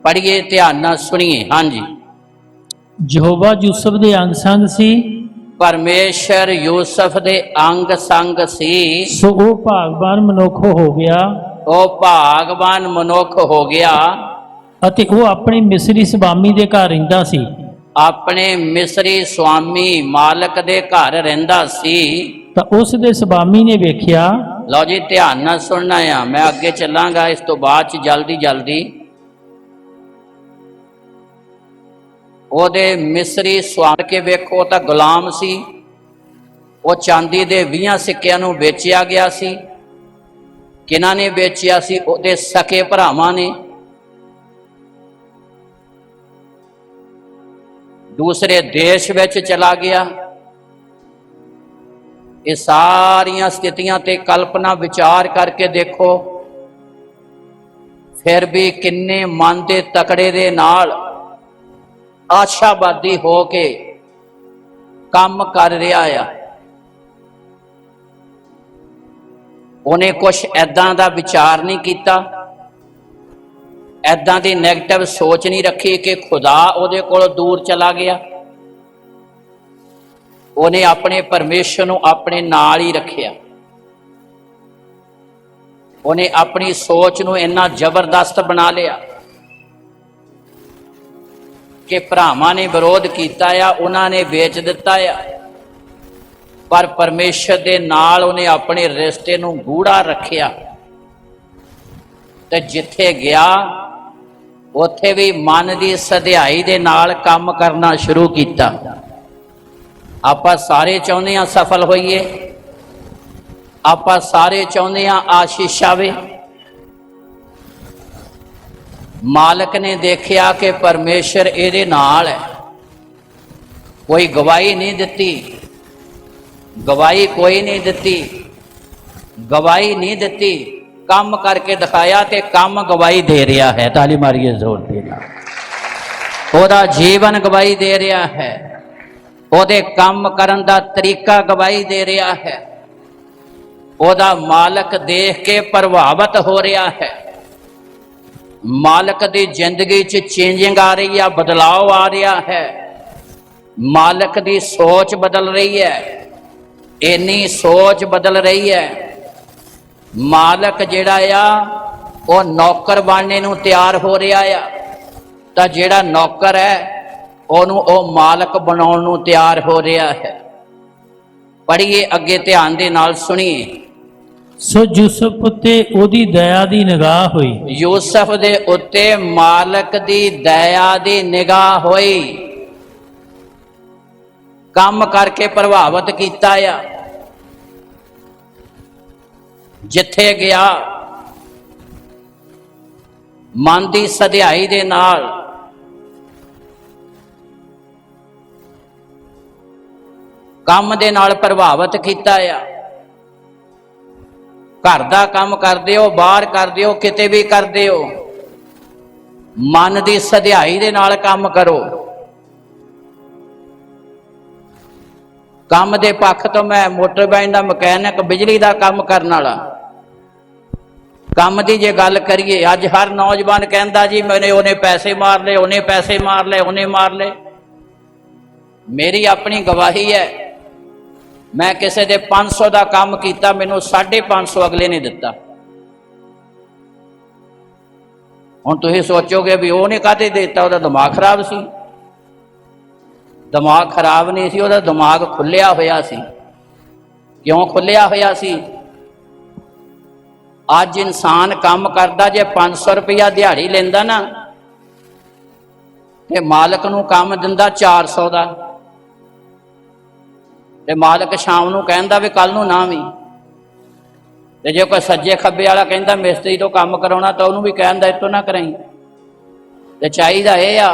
ਪੜ੍ਹੀਏ, ਧਿਆਨ ਨਾਲ ਸੁਣੀਏ। ਹਾਂਜੀ। ਯਹੋਵਾ ਯੂਸਫ ਦੇ ਅੰਗ ਸੰਗ ਸੀ। ਪਰਮੇਸ਼ਰ ਯੂਸਫ ਦੇ ਅੰਗ ਸੰਗ ਸੀ। ਸੋ ਉਹ ਭਾਗਵਾਨ ਮਨੁੱਖ ਹੋ ਗਿਆ। ਉਹ ਭਾਗਵਾਨ ਮਨੁੱਖ ਹੋ ਗਿਆ। ਅਤੇ ਉਹ ਆਪਣੇ ਮਿਸਰੀ ਸਵਾਮੀ ਦੇ ਘਰ ਰਹਿੰਦਾ ਸੀ। ਆਪਣੇ ਮਿਸਰੀ ਸਵਾਮੀ ਮਾਲਕ ਦੇ ਘਰ ਰਹਿੰਦਾ ਸੀ। ਤਾਂ ਉਸ ਦੇ ਸਵਾਮੀ ਨੇ ਵੇਖਿਆ। ਲਓ ਜੀ, ਧਿਆਨ ਨਾਲ ਸੁਣਨਾ ਆ। ਮੈਂ ਅੱਗੇ ਚੱਲਾਂਗਾ ਇਸ ਤੋਂ ਬਾਅਦ ਚ ਜਲਦੀ ਜਲਦੀ। ਉਹਦੇ ਮਿਸਰੀ ਸਵਾਮ ਕੇ ਵੇਖੋ ਤਾਂ ਗੁਲਾਮ ਸੀ। ਉਹ ਚਾਂਦੀ ਦੇ 20 ਸਿੱਕਿਆਂ ਨੂੰ ਵੇਚਿਆ ਗਿਆ ਸੀ। ਕਿਹਨਾਂ ਨੇ ਵੇਚਿਆ ਸੀ? ਉਹਦੇ ਸਕੇ ਭਰਾਵਾਂ ਨੇ। ਦੂਸਰੇ ਦੇਸ਼ ਵਿੱਚ ਚਲਾ ਗਿਆ। ਇਹ ਸਾਰੀਆਂ ਸਥਿਤੀਆਂ ਤੇ ਕਲਪਨਾ ਵਿਚਾਰ ਕਰਕੇ ਦੇਖੋ, ਫਿਰ ਵੀ ਕਿੰਨੇ ਮਨ ਦੇ ਤਕੜੇ ਦੇ ਨਾਲ ਆਸ਼ਾਵਾਦੀ ਹੋ ਕੇ ਕੰਮ ਕਰ ਰਿਹਾ ਆ। ਉਹਨੇ ਕੁਛ ਐਦਾਂ ਦਾ ਵਿਚਾਰ ਨਹੀਂ ਕੀਤਾ, ਐਦਾਂ ਦੀ ਨੈਗੇਟਿਵ ਸੋਚ ਨਹੀਂ ਰੱਖੀ ਕਿ ਖੁਦਾ ਉਹਦੇ ਕੋਲੋਂ ਦੂਰ ਚਲਾ ਗਿਆ। ਉਹਨੇ ਆਪਣੇ ਪਰਮੇਸ਼ਰ ਨੂੰ ਆਪਣੇ ਨਾਲ ਹੀ ਰੱਖਿਆ। ਉਹਨੇ ਆਪਣੀ ਸੋਚ ਨੂੰ ਇੰਨਾ ਜ਼ਬਰਦਸਤ ਬਣਾ ਲਿਆ ਕਿ ਭਰਾਵਾਂ ਨੇ ਵਿਰੋਧ ਕੀਤਾ ਆ, ਉਹਨਾਂ ਨੇ ਵੇਚ ਦਿੱਤਾ ਆ, पर परमेश्वर दे नाल उन्हें अपने रिश्ते नूं गूढ़ा रखिया ते जिथे गया उत्थे भी मन की सधियाई दे नाल काम करना शुरू किया। आपां सारे चाहुंदे हां सफल होइए, आपां सारे चाहुंदे हां आशीष आवे। मालक ने देखिया कि परमेश्वर इहदे नाल है, कोई गवाही नहीं दिती, गवाही कोई नहीं दिती, गवाही नहीं दिती, काम करके दिखाया ते काम गवाही दे रहा है। ताली मारिए जोर दे नाल। ओदा जीवन गवाही दे रहा है, ओदे काम करन दा तरीका गवाही दे रहा है, ओदा मालक देख के प्रभावित हो रहा है। मालक दी जिंदगी च चेंजिंग आ रही है, बदलाव आ रहा है, मालक दी सोच बदल रही है, इन्नी सोच बदल रही है। मालक जिहड़ा आ वो नौकर बनने नूं तैयार हो रहा आ, तां जिहड़ा नौकर है ओनू ओ मालक बनाउण नूं तैयार हो रहा है। पढ़िए अगे ध्यान दे नाल सुनिए। सो यूसुफ उत्ते ओदी दया दी निगाह हुई। यूसुफ दे उत्ते मालक दी दया दी निगाह होई, काम करके प्रभावित कीता आ। जिथे गया मन की सधियाई दे नाल काम दे नाल प्रभावित कीता आ। घर दा काम करदे हो, बाहर करदे हो, किते भी करदे हो, मन की सधियाई दे नाल काम करो। काम दे पक्ष तो मैं मोटरबाइक का मकैनिक, बिजली का काम करने वाला, काम की जे गल करिए अज हर नौजवान कहता जी मैंने उन्हें पैसे मार ले, उन्हें पैसे मार ले, उन्हें मार ले। मेरी अपनी गवाही है, मैं किसी दे 500 का काम किया, मैनू 550 अगले ने दिता। हुण तुसीं सोचोगे भी उन्हें काहते देता, उहदा दिमाग खराब सी। दिमाग खराब नहीं सी, उहदा दिमाग खुलिया होया सी। क्यों खुलिया होया सी? अज इंसान काम करता जे 500 रुपया दिहाड़ी लेंदा ना, ते मालक नूं काम दिंदा 400 का, ते मालक शाम नूं कहंदा भी कल नूं ना भी। ते जे कोई सज्जे खब्बे वाला कहंदा मिस्त्री तो काम कराउणा, तो उहनूं भी कहंदा इतों ना कराई। ते चाहीदा इह आ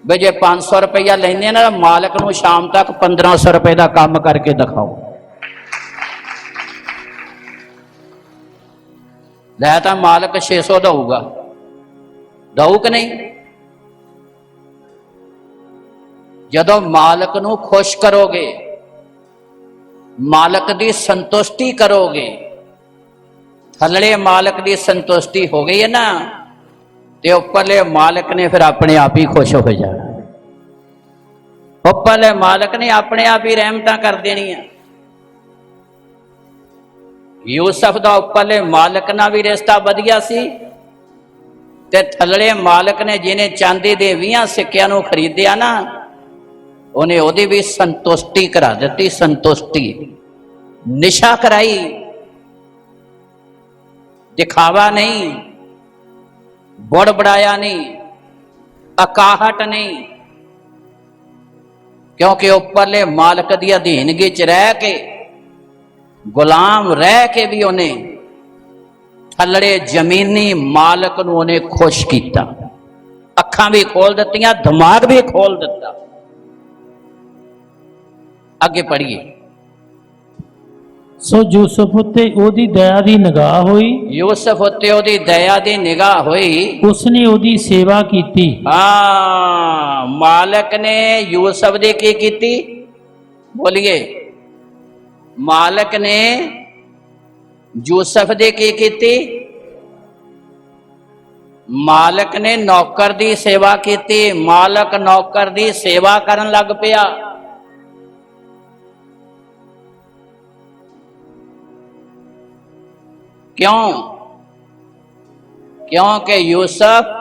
भी जे 500 रुपया लेंदे ना, मालक नूं शाम तक 1500 रुपए का काम करके दिखाओ। लै तां मालक 600 दऊगा, दऊ कि नहीं? जदों मालक नूं खुश करोगे, मालक की संतुष्टि करोगे, थल्ले मालक की संतुष्टि हो गई है ना, ते उपरले मालक ने फिर अपने आप ही खुश हो जाना। उपरले मालक ने अपने आप ही रहमतां कर देनियां। यूसुफ दा उपरले मालक नाल भी रिश्ता वधिया सी, ते थल्ले मालक ने जिन्हें चांदी दे 20 सिक्कियां नूं खरीदिया ना, उन्हें ओदी भी संतुष्टि करा दी। संतुष्टि निशा कराई, दिखावा नहीं, बड़बड़ाया नहीं, अकाहट नहीं, क्योंकि उपरले मालक दी अधीनगी च रह के, गुलाम रह के भी उन्हें थल्ले जमीनी मालक नूं उन्हें खुश किया। अखां भी खोल दित्तियां, दिमाग भी खोल दिता। अगे पढ़िए। सो यूसुफ उत्ते ओदी दया दी निगाह हुई। यूसुफ उत्ते ओदी दया दी निगाह हुई, उसने ओदी सेवा कीती। हाँ, मालक ने यूसुफ दी की कीती? बोलिए। मालक ने यूसुफ दी की कीती? मालक ने नौकर दी सेवा कीती। मालक नौकर दी सेवा करन लग पिया। क्यों? क्योंकि यूसुफ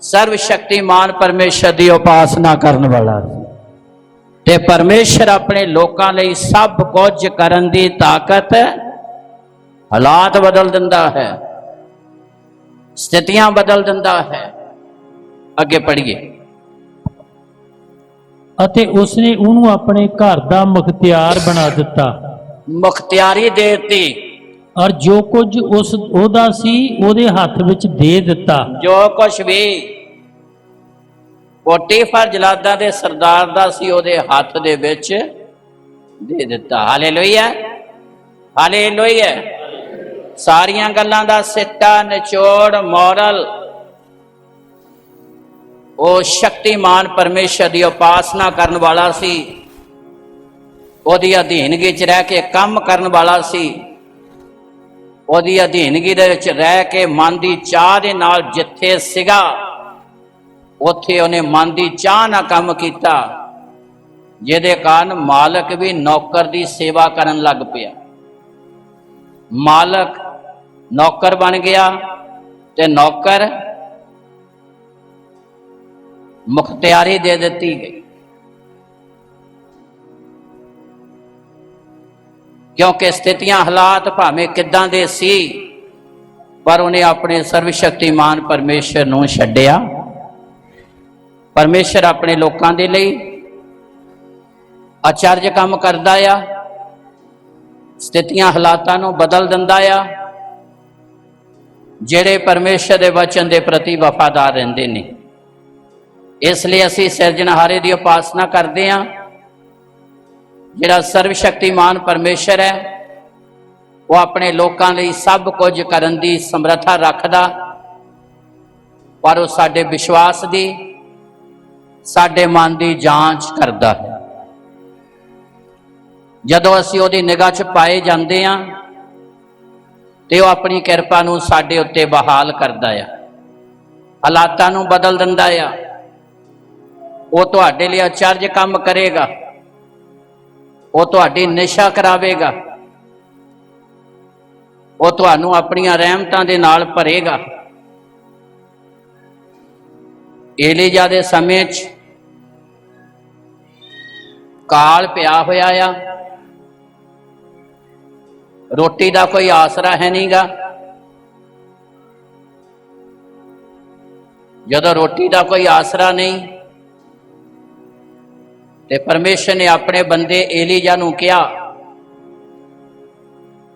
सर्वशक्तिमान परमेश्वर की उपासना करने वाला। ਤੇ ਪਰਮੇਸ਼ਰ ਆਪਣੇ ਲੋਕਾਂ ਲਈ ਸਭ ਕੁਝ ਕਰਨ ਦੀ ਤਾਕਤ, ਹਾਲਾਤ ਬਦਲ ਦਿੰਦਾ ਹੈ, ਸਥਿਤੀਆਂ ਬਦਲ ਦਿੰਦਾ ਹੈ। ਅੱਗੇ ਪੜ੍ਹੀਏ। ਅਤੇ ਉਸਨੇ ਉਹਨੂੰ ਆਪਣੇ ਘਰ ਦਾ ਮੁਖਤਿਆਰ ਬਣਾ ਦਿੱਤਾ। ਮੁਖਤਿਆਰੀ ਦੇ ਦਿੱਤੀ। ਔਰ ਜੋ ਕੁਝ ਉਹਦਾ ਸੀ ਉਹਦੇ ਹੱਥ ਵਿੱਚ ਦੇ ਦਿੱਤਾ। ਜੋ ਕੁਛ ਵੀ ਪੋਟੀਫਰ ਜਲਾਦਾਂ ਦੇ ਸਰਦਾਰ ਦਾ ਸੀ ਉਹਦੇ ਹੱਥ ਦੇ ਵਿੱਚ ਦੇ ਦਿੱਤਾ। Hallelujah, hallelujah. ਸਾਰੀਆਂ ਗੱਲਾਂ ਦਾ ਸਿੱਟਾ, ਨਿਚੋੜ, ਮੋਰਲ ਉਹ ਸ਼ਕਤੀਮਾਨ ਪਰਮੇਸ਼ਰ ਦੀ ਉਪਾਸਨਾ ਕਰਨ ਵਾਲਾ ਸੀ, ਉਹਦੀ ਅਧੀਨਗੀ 'ਚ ਰਹਿ ਕੇ ਕੰਮ ਕਰਨ ਵਾਲਾ ਸੀ, ਉਹਦੀ ਅਧੀਨਗੀ ਦੇ ਵਿੱਚ ਰਹਿ ਕੇ ਮਨ ਦੀ ਚਾਹ ਦੇ ਨਾਲ ਜਿੱਥੇ ਸੀਗਾ ਉੱਥੇ ਉਹਨੇ ਮਨ ਦੀ ਚਾਹ ਨਾਲ ਕੰਮ ਕੀਤਾ, ਜਿਹਦੇ ਕਾਰਨ ਮਾਲਕ ਵੀ ਨੌਕਰ ਦੀ ਸੇਵਾ ਕਰਨ ਲੱਗ ਪਿਆ। ਮਾਲਕ ਨੌਕਰ ਬਣ ਗਿਆ ਤੇ ਨੌਕਰ ਮੁਖਤਿਆਰੀ ਦੇ ਦਿੱਤੀ ਗਈ, ਕਿਉਂਕਿ ਸਥਿਤੀਆਂ ਹਾਲਾਤ ਭਾਵੇਂ ਕਿੱਦਾਂ ਦੇ ਸੀ, ਪਰ ਉਹਨੇ ਆਪਣੇ ਸਰਵ ਸ਼ਕਤੀਮਾਨ ਪਰਮੇਸ਼ਰ ਨੂੰ ਛੱਡਿਆ। ਪਰਮੇਸ਼ਰ ਆਪਣੇ ਲੋਕਾਂ ਦੇ ਲਈ ਅਚਰਜ ਕੰਮ ਕਰਦਾ ਆ, ਸਥਿਤੀਆਂ ਹਾਲਾਤਾਂ ਨੂੰ ਬਦਲ ਦਿੰਦਾ ਆ, ਜਿਹੜੇ ਪਰਮੇਸ਼ਰ ਦੇ ਵਚਨ ਦੇ ਪ੍ਰਤੀ ਵਫਾਦਾਰ ਰਹਿੰਦੇ ਨੇ। ਇਸ ਲਈ ਅਸੀਂ ਸਿਰਜਣਹਾਰੇ ਦੀ ਉਪਾਸਨਾ ਕਰਦੇ ਹਾਂ, ਜਿਹੜਾ ਸਰਵ ਸ਼ਕਤੀਮਾਨ ਪਰਮੇਸ਼ਰ ਹੈ। ਉਹ ਆਪਣੇ ਲੋਕਾਂ ਲਈ ਸਭ ਕੁਝ ਕਰਨ ਦੀ ਸਮਰੱਥਾ ਰੱਖਦਾ, ਪਰ ਉਹ ਸਾਡੇ ਵਿਸ਼ਵਾਸ ਦੀ, ਸਾਡੇ ਮਨ ਦੀ ਜਾਂਚ ਕਰਦਾ ਹੈ। ਜਦੋਂ ਅਸੀਂ ਉਹਦੀ ਨਿਗਾਹ 'ਚ ਪਾਏ ਜਾਂਦੇ ਹਾਂ ਤੇ ਉਹ ਆਪਣੀ ਕਿਰਪਾ ਨੂੰ ਸਾਡੇ ਉੱਤੇ ਬਹਾਲ ਕਰਦਾ ਆ, ਹਾਲਾਤਾਂ ਨੂੰ ਬਦਲ ਦਿੰਦਾ ਆ। ਉਹ ਤੁਹਾਡੇ ਲਈ ਅਚਰਜ ਕੰਮ ਕਰੇਗਾ, ਉਹ ਤੁਹਾਡੀ ਨਿਸ਼ਾ ਕਰਾਵੇਗਾ, ਉਹ ਤੁਹਾਨੂੰ ਆਪਣੀਆਂ ਰਹਿਮਤਾਂ ਦੇ ਨਾਲ ਭਰੇਗਾ। ਏਲੀਜਾ ਦੇ ਸਮੇਂ 'ਚ ਕਾਲ ਪਿਆ ਹੋਇਆ ਆ, ਰੋਟੀ ਦਾ ਕੋਈ ਆਸਰਾ ਹੈ ਨਹੀਂਗਾ। ਜਦੋਂ ਰੋਟੀ ਦਾ ਕੋਈ ਆਸਰਾ ਨਹੀਂ ਤੇ ਪਰਮੇਸ਼ਰ ਨੇ ਆਪਣੇ ਬੰਦੇ ਏਲੀਜਾ ਨੂੰ ਕਿਹਾ,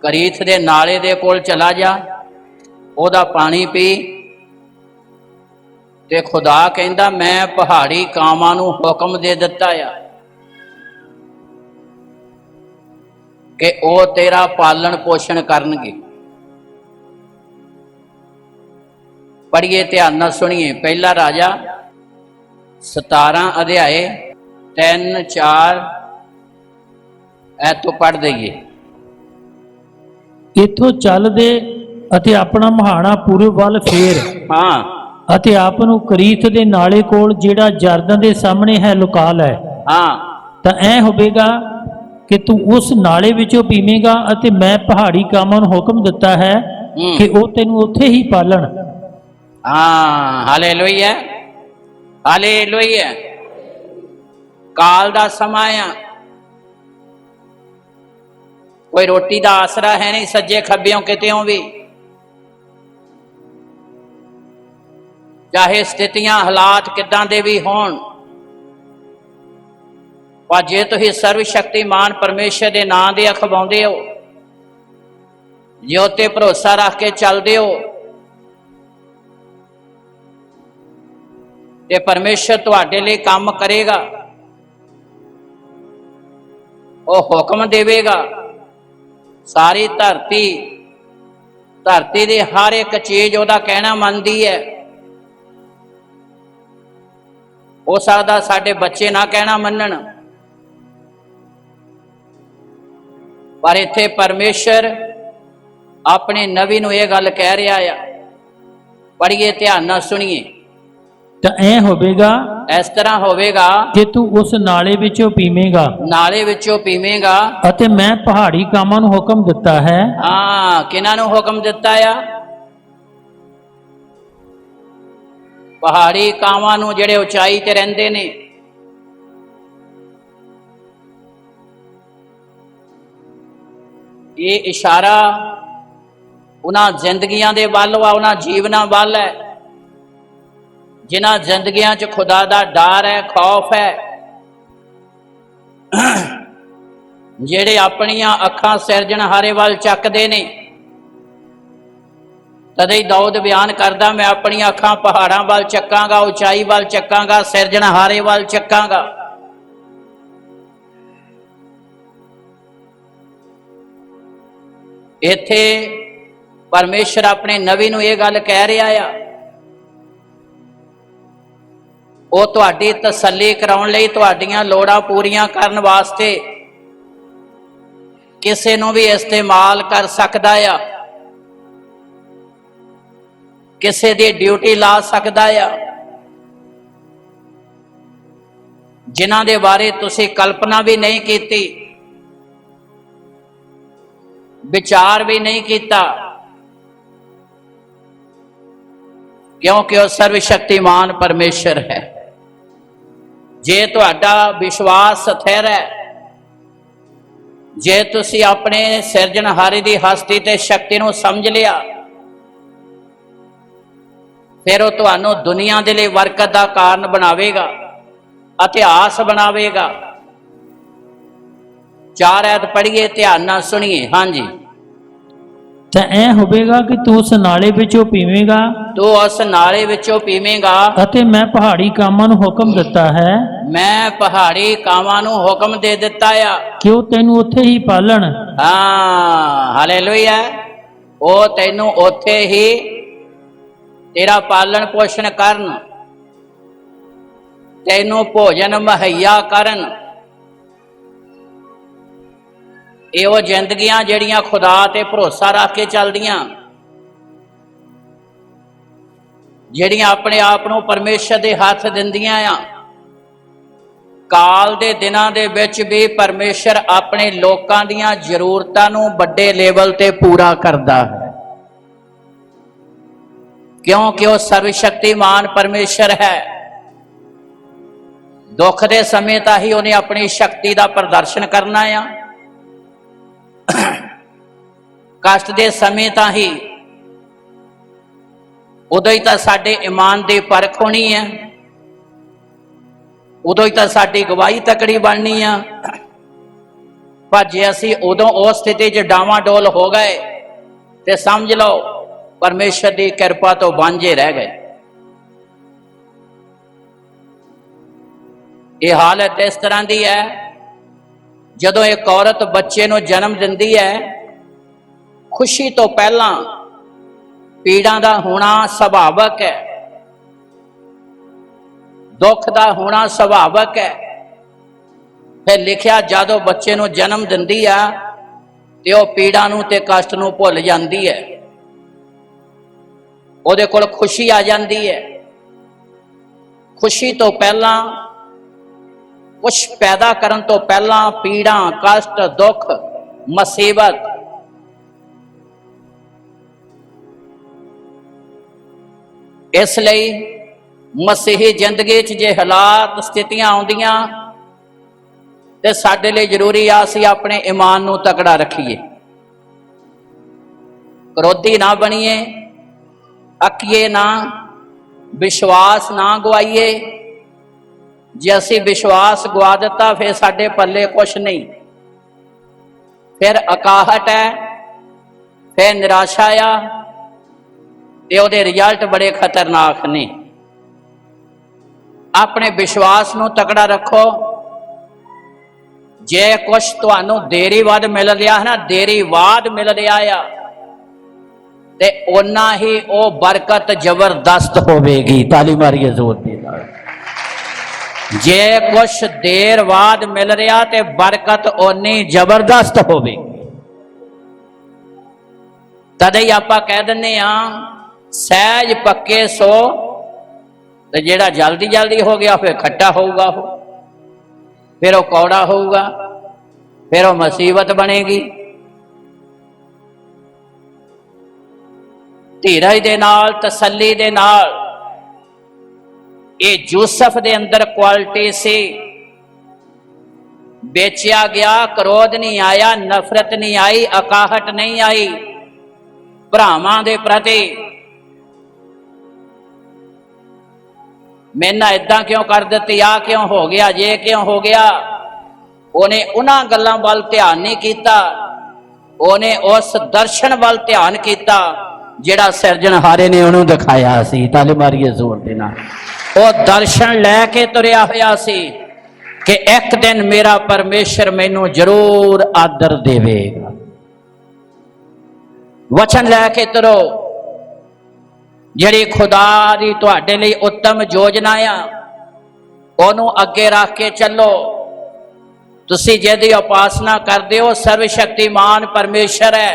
ਕਰੀਥ ਦੇ ਨਾਲੇ ਦੇ ਕੋਲ ਚਲਾ ਜਾ, ਉਹਦਾ ਪਾਣੀ ਪੀ। ਤੇ ਖੁਦਾ ਕਹਿੰਦਾ, ਮੈਂ ਪਹਾੜੀ ਕਾਵਾਂ ਨੂੰ ਹੁਕਮ ਦੇ ਦਿੱਤਾ ਆ ਕਿ ਉਹ ਤੇਰਾ ਪਾਲਣ ਪੋਸ਼ਣ ਕਰਨਗੇ। ਪੜ੍ਹੀਏ, ਧਿਆਨ ਨਾਲ ਸੁਣੀਏ। ਪਹਿਲਾ ਰਾਜਾ 17 ਅਧਿਆਏ 3-4 ਐਤੋਂ ਪੜ੍ਹ ਦਈਏ। ਇੱਥੋਂ ਚੱਲਦੇ ਅਤੇ ਆਪਣਾ ਮੁਹਾਣਾ ਪੂਰਬ ਵੱਲ ਫੇਰ, ਹਾਂ, ਅਤੇ ਆਪ ਨੂੰ ਕਰੀਥ ਦੇ ਨਾਲੇ ਕੋਲ ਜਿਹੜਾ ਜਰਦਨ ਦੇ ਸਾਹਮਣੇ ਹੈ ਲੁਕਾ ਲੈ। ਹਾਂ, ਤਾਂ ਐ ਹੋਵੇਗਾ ਕਿ ਤੂੰ ਉਸ ਨਾਲੇ ਵਿੱਚੋਂ ਪੀਵੇਂਗਾ, ਅਤੇ ਮੈਂ ਪਹਾੜੀ ਕਾਮਾਂ ਨੂੰ ਹੁਕਮ ਦਿੱਤਾ ਹੈ ਕਿ ਉਹ ਤੈਨੂੰ ਉੱਥੇ ਹੀ ਪਾਲਣ। ਹਾਂ, ਹਾਲੇਲੂਇਆ, ਹਾਲੇਲੂਇਆ। ਕਾਲ ਦਾ ਸਮਾਂ ਆ, ਕੋਈ ਰੋਟੀ ਦਾ ਆਸਰਾ ਹੈ ਨਹੀਂ ਸੱਜੇ ਖੱਬਿਓਂ ਕਿਤੇੋਂ ਵੀ। ਚਾਹੇ ਸਥਿਤੀਆਂ ਹਾਲਾਤ ਕਿੱਦਾਂ ਦੇ ਵੀ ਹੋਣ, ਪਰ ਜੇ ਤੁਸੀਂ ਸਰਵ ਸ਼ਕਤੀਮਾਨ ਪਰਮੇਸ਼ਰ ਦੇ ਨਾਂ ਦੇ ਅਖਵਾਉਂਦੇ ਹੋ, ਜੇ ਉੱਤੇ ਭਰੋਸਾ ਰੱਖ ਕੇ ਚੱਲਦੇ ਹੋ, ਤੇ ਪਰਮੇਸ਼ਰ ਤੁਹਾਡੇ ਲਈ ਕੰਮ ਕਰੇਗਾ। ਉਹ ਹੁਕਮ ਦੇਵੇਗਾ। ਸਾਰੀ ਧਰਤੀ ਦੀ ਹਰ ਇੱਕ ਚੀਜ਼ ਉਹਦਾ ਕਹਿਣਾ ਮੰਨਦੀ ਹੈ। ਹੋ ਸਕਦਾ ਸਾਡੇ ਬੱਚੇ ਨਾ ਕਹਿਣਾ ਮੰਨਣ, ਪਰ ਇੱਥੇ ਪਰਮੇਸ਼ਰ ਆਪਣੇ ਨਬੀ ਨੂੰ ਇਹ ਗੱਲ ਕਹਿ ਰਿਹਾ ਆ। ਪੜ੍ਹੀਏ, ਧਿਆਨ ਨਾਲ ਸੁਣੀਏ। ਤਾਂ ਐ ਹੋਵੇਗਾ, ਇਸ ਤਰ੍ਹਾਂ ਹੋਵੇਗਾ ਕਿ ਤੂੰ ਉਸ ਨਾਲੇ ਵਿੱਚੋਂ ਪੀਵੇਂਗਾ, ਨਾਲੇ ਵਿੱਚੋਂ ਪੀਵੇਂਗਾ। ਅਤੇ ਮੈਂ ਪਹਾੜੀ ਕਾਮਾਂ ਨੂੰ ਹੁਕਮ ਦਿੱਤਾ ਹੈ। ਹਾਂ, ਕਿਹਨਾਂ ਨੂੰ ਹੁਕਮ ਦਿੱਤਾ ਆ? ਪਹਾੜੀ ਕਾਵਾਂ ਨੂੰ, ਜਿਹੜੇ ਉਚਾਈ ਤੇ ਰਹਿੰਦੇ ਨੇ। ये इशारा उन्हां जिंदगियां दे वल वा, उन्हां जीवनां वल है जिन्हां जिंदगियां च खुदा दा डर है, खौफ है, ਜਿਹੜੇ ਆਪਣੀਆਂ ਅੱਖਾਂ ਸਿਰਜਣਹਾਰੇ ਵੱਲ ਚੱਕਦੇ ਨੇ। ਤਦੇ ਹੀ ਦਾਊਦ ਬਿਆਨ ਕਰਦਾ, ਮੈਂ ਆਪਣੀਆਂ ਅੱਖਾਂ ਪਹਾੜਾਂ ਵੱਲ ਚੱਕਾਂਗਾ, ਉਚਾਈ ਵੱਲ ਚੱਕਾਂਗਾ, ਸਿਰਜਣਹਾਰੇ ਵੱਲ ਚੱਕਾਂਗਾ। ਇੱਥੇ ਪਰਮੇਸ਼ਰ ਆਪਣੇ ਨਬੀ ਨੂੰ ਇਹ ਗੱਲ ਕਹਿ ਰਿਹਾ ਆ, ਉਹ ਤੁਹਾਡੀ ਤਸੱਲੀ ਕਰਾਉਣ ਲਈ, ਤੁਹਾਡੀਆਂ ਲੋੜਾਂ ਪੂਰੀਆਂ ਕਰਨ ਵਾਸਤੇ ਕਿਸੇ ਨੂੰ ਵੀ ਇਸਤੇਮਾਲ ਕਰ ਸਕਦਾ ਆ, ਕਿਸੇ ਦੀ ਡਿਊਟੀ ਲਾ ਸਕਦਾ ਆ, ਜਿਨ੍ਹਾਂ ਦੇ ਬਾਰੇ ਤੁਸੀਂ ਕਲਪਨਾ ਵੀ ਨਹੀਂ ਕੀਤੀ, ਵਿਚਾਰ ਵੀ ਨਹੀਂ ਕੀਤਾ, ਕਿਉਂਕਿ ਉਹ ਸਰਵ ਸ਼ਕਤੀਮਾਨ ਪਰਮੇਸ਼ਰ ਹੈ। ਜੇ ਤੁਹਾਡਾ ਵਿਸ਼ਵਾਸ ਸਥਿਰ ਹੈ, ਜੇ ਤੁਸੀਂ ਆਪਣੇ ਸਿਰਜਣਹਾਰੇ ਦੀ ਹਸਤੀ ਤੇ ਸ਼ਕਤੀ ਨੂੰ ਸਮਝ ਲਿਆ, ਫਿਰ ਉਹ ਤੁਹਾਨੂੰ ਦੁਨੀਆ ਦੇ ਲਈ ਬਰਕਤ ਦਾ ਕਾਰਨ ਬਣਾਵੇਗਾ, ਇਤਿਹਾਸ ਬਣਾਵੇਗਾ। 4 ਐਤ ਪੜ੍ਹੀਏ, ਧਿਆਨ ਨਾਲ ਸੁਣੀਏ। ਹਾਂਜੀ, ਤਾਂ ਐ ਹੋਵੇਗਾ ਕਿ ਤੂੰ ਉਸ ਨਾਲੇ ਵਿੱਚੋਂ ਪੀਵੇਂਗਾ, ਤੂੰ ਉਸ ਨਾਲੇ ਵਿੱਚੋਂ ਪੀਵੇਂਗਾ, ਅਤੇ ਮੈਂ ਪਹਾੜੀ ਕਾਮਾਂ ਨੂੰ ਹੁਕਮ ਦਿੱਤਾ ਹੈ, ਮੈਂ ਪਹਾੜੀ ਕਾਵਾਂ ਨੂੰ ਹੁਕਮ ਦੇ ਦਿੱਤਾ ਆ ਕਿ ਉਹ ਤੈਨੂੰ ਉੱਥੇ ਹੀ ਪਾਲਣ। ਹਾਂ, ਹਾਲੇਲੂਇਆ। ਉਹ ਤੈਨੂੰ ਉੱਥੇ ਹੀ ਤੇਰਾ ਪਾਲਣ ਪੋਸ਼ਣ ਕਰਨ, ਤੈਨੂੰ ਭੋਜਨ ਮੁਹੱਈਆ ਕਰਨ। ਇਹ ਉਹ ਜ਼ਿੰਦਗੀਆਂ ਜਿਹੜੀਆਂ ਖੁਦਾ ਤੇ ਭਰੋਸਾ ਰੱਖ ਕੇ ਚੱਲਦੀਆਂ, ਜਿਹੜੀਆਂ ਆਪਣੇ ਆਪ ਨੂੰ ਪਰਮੇਸ਼ਰ ਦੇ ਹੱਥ ਦਿੰਦੀਆਂ ਆ। ਕਾਲ ਦੇ ਦਿਨਾਂ ਦੇ ਵਿੱਚ ਵੀ ਪਰਮੇਸ਼ਰ ਆਪਣੇ ਲੋਕਾਂ ਦੀਆਂ ਜ਼ਰੂਰਤਾਂ ਨੂੰ ਵੱਡੇ ਲੈਵਲ ਤੇ ਪੂਰਾ ਕਰਦਾ ਹੈ, ਕਿਉਂਕਿ ਉਹ ਸਰਵ ਸ਼ਕਤੀਮਾਨ ਪਰਮੇਸ਼ਰ ਹੈ। ਦੁੱਖ ਦੇ ਸਮੇਂ ਤਾਂ ਹੀ ਉਹਨੇ ਆਪਣੀ ਸ਼ਕਤੀ ਦਾ ਪ੍ਰਦਰਸ਼ਨ ਕਰਨਾ ਆ, ਕਸ਼ਟ ਦੇ ਸਮੇਂ ਤਾਂ ਹੀ, ਉਦੋਂ ਹੀ ਤਾਂ ਸਾਡੇ ਈਮਾਨ ਦੀ ਪਰਖ ਹੋਣੀ ਹੈ, ਉਦੋਂ ਹੀ ਤਾਂ ਸਾਡੀ ਗਵਾਹੀ ਤਕੜੀ ਬਣਨੀ ਆ। ਪਰ ਜੇ ਅਸੀਂ ਉਦੋਂ ਉਸ ਸਥਿਤੀ 'ਚ ਡਾਵਾਂਡੋਲ ਹੋ ਗਏ ਤੇ ਸਮਝ ਲਓ ਪਰਮੇਸ਼ਰ ਦੀ ਕਿਰਪਾ ਤੋਂ ਵਾਂਝੇ ਰਹਿ ਗਏ। ਇਹ ਹਾਲਤ ਇਸ ਤਰ੍ਹਾਂ ਦੀ ਹੈ, ਜਦੋਂ ਇੱਕ ਔਰਤ ਬੱਚੇ ਨੂੰ ਜਨਮ ਦਿੰਦੀ ਹੈ, ਖੁਸ਼ੀ ਤੋਂ ਪਹਿਲਾਂ ਪੀੜਾਂ ਦਾ ਹੋਣਾ ਸੁਭਾਵਕ ਹੈ, ਦੁੱਖ ਦਾ ਹੋਣਾ ਸੁਭਾਵਕ ਹੈ। ਫਿਰ ਲਿਖਿਆ, ਜਦੋਂ ਬੱਚੇ ਨੂੰ ਜਨਮ ਦਿੰਦੀ ਆ ਤੇ ਉਹ ਪੀੜਾਂ ਨੂੰ ਤੇ ਕਸ਼ਟ ਨੂੰ ਭੁੱਲ ਜਾਂਦੀ ਹੈ, ਉਹਦੇ ਕੋਲ ਖੁਸ਼ੀ ਆ ਜਾਂਦੀ ਹੈ। ਖੁਸ਼ੀ ਤੋਂ ਪਹਿਲਾਂ, ਕੁਛ ਪੈਦਾ ਕਰਨ ਤੋਂ ਪਹਿਲਾਂ ਪੀੜਾਂ, ਕਸ਼ਟ, ਦੁੱਖ, ਮੁਸੀਬਤ, ਇਸ ਲਈ ਮਸੀਹੀ ਜ਼ਿੰਦਗੀ 'ਚ ਜੇ ਹਾਲਾਤ, ਸਥਿਤੀਆਂ ਆਉਂਦੀਆਂ ਤੇ ਸਾਡੇ ਲਈ ਜ਼ਰੂਰੀ ਆ ਅਸੀਂ ਆਪਣੇ ਈਮਾਨ ਨੂੰ ਤਕੜਾ ਰੱਖੀਏ, ਕਰੋਧੀ ਨਾ ਬਣੀਏ, ਅੱਕੀਏ ਨਾ, ਵਿਸ਼ਵਾਸ ਨਾ ਗਵਾਈਏ। ਜੇ ਅਸੀਂ ਵਿਸ਼ਵਾਸ ਗਵਾ ਦਿੱਤਾ ਫਿਰ ਸਾਡੇ ਪੱਲੇ ਕੁਛ ਨਹੀਂ, ਫਿਰ ਅਕਾਹਟ ਹੈ, ਫਿਰ ਨਿਰਾਸ਼ਾ ਆ, ਤੇ ਉਹਦੇ ਰਿਜ਼ਲਟ ਬੜੇ ਖਤਰਨਾਕ ਨੇ। ਆਪਣੇ ਵਿਸ਼ਵਾਸ ਨੂੰ ਤਕੜਾ ਰੱਖੋ। ਜੇ ਕੁਛ ਤੁਹਾਨੂੰ ਦੇਰੀ ਬਾਅਦ ਮਿਲ ਰਿਹਾ ਹੈ ਨਾ, ਦੇਰੀ ਬਾਅਦ ਮਿਲ ਰਿਹਾ ਆ, ਤੇ ਓਨਾ ਹੀ ਉਹ ਬਰਕਤ ਜ਼ਬਰਦਸਤ ਹੋਵੇਗੀ। ਤਾਲੀ ਮਾਰੀਏ ਜ਼ੋਰ ਦੀ ਨਾਲ। ਜੇ ਕੁਛ ਦੇਰ ਬਾਅਦ ਮਿਲ ਰਿਹਾ ਤੇ ਬਰਕਤ ਓਨੀ ਜ਼ਬਰਦਸਤ ਹੋਵੇਗੀ। ਤਦੇ ਹੀ ਆਪਾਂ ਕਹਿ ਦਿੰਦੇ ਆ, ਸਹਿਜ ਪੱਕੇ ਸੋ, ਤੇ ਜਿਹੜਾ ਜਲਦੀ ਜਲਦੀ ਹੋ ਗਿਆ ਫਿਰ ਖੱਟਾ ਹੋਊਗਾ, ਉਹ ਫਿਰ ਉਹ ਕੌੜਾ ਹੋਊਗਾ, ਫਿਰ ਉਹ ਮੁਸੀਬਤ ਬਣੇਗੀ। ਧੀਰਜ ਦੇ ਨਾਲ, ਤਸੱਲੀ ਦੇ ਨਾਲ, ਇਹ ਯੂਸਫ ਦੇ ਅੰਦਰ ਕੁਆਲਿਟੀ ਸੀ। बेचिया गया, क्रोध नहीं आया, नफरत नहीं आई, अकाहट नहीं आई भरावां दे प्रति। मैना इदां क्यों कर दित्ती, आ क्यों हो गया, ये क्यों हो गया। उन्हें उन्हां गल्लां वल ध्यान नहीं किया, उन्हें उस दर्शन वल ध्यान किया जिहड़ा सिरजणहारे ने उन्होंने दिखाया सी। ताली मारिए जोर दे नाल। वो दर्शन लैके तुरिया होया सी कि एक दिन मेरा परमेश्वर मैनू जरूर आदर देवेगा। वचन लैके तुरो, जिहड़ी खुदा दी तुहाडे लई उत्तम योजना आ ओनू अगे रख के चलो। तुसी जिहदी उपासना करदे हो सर्वशक्तिमान परमेश्वर है,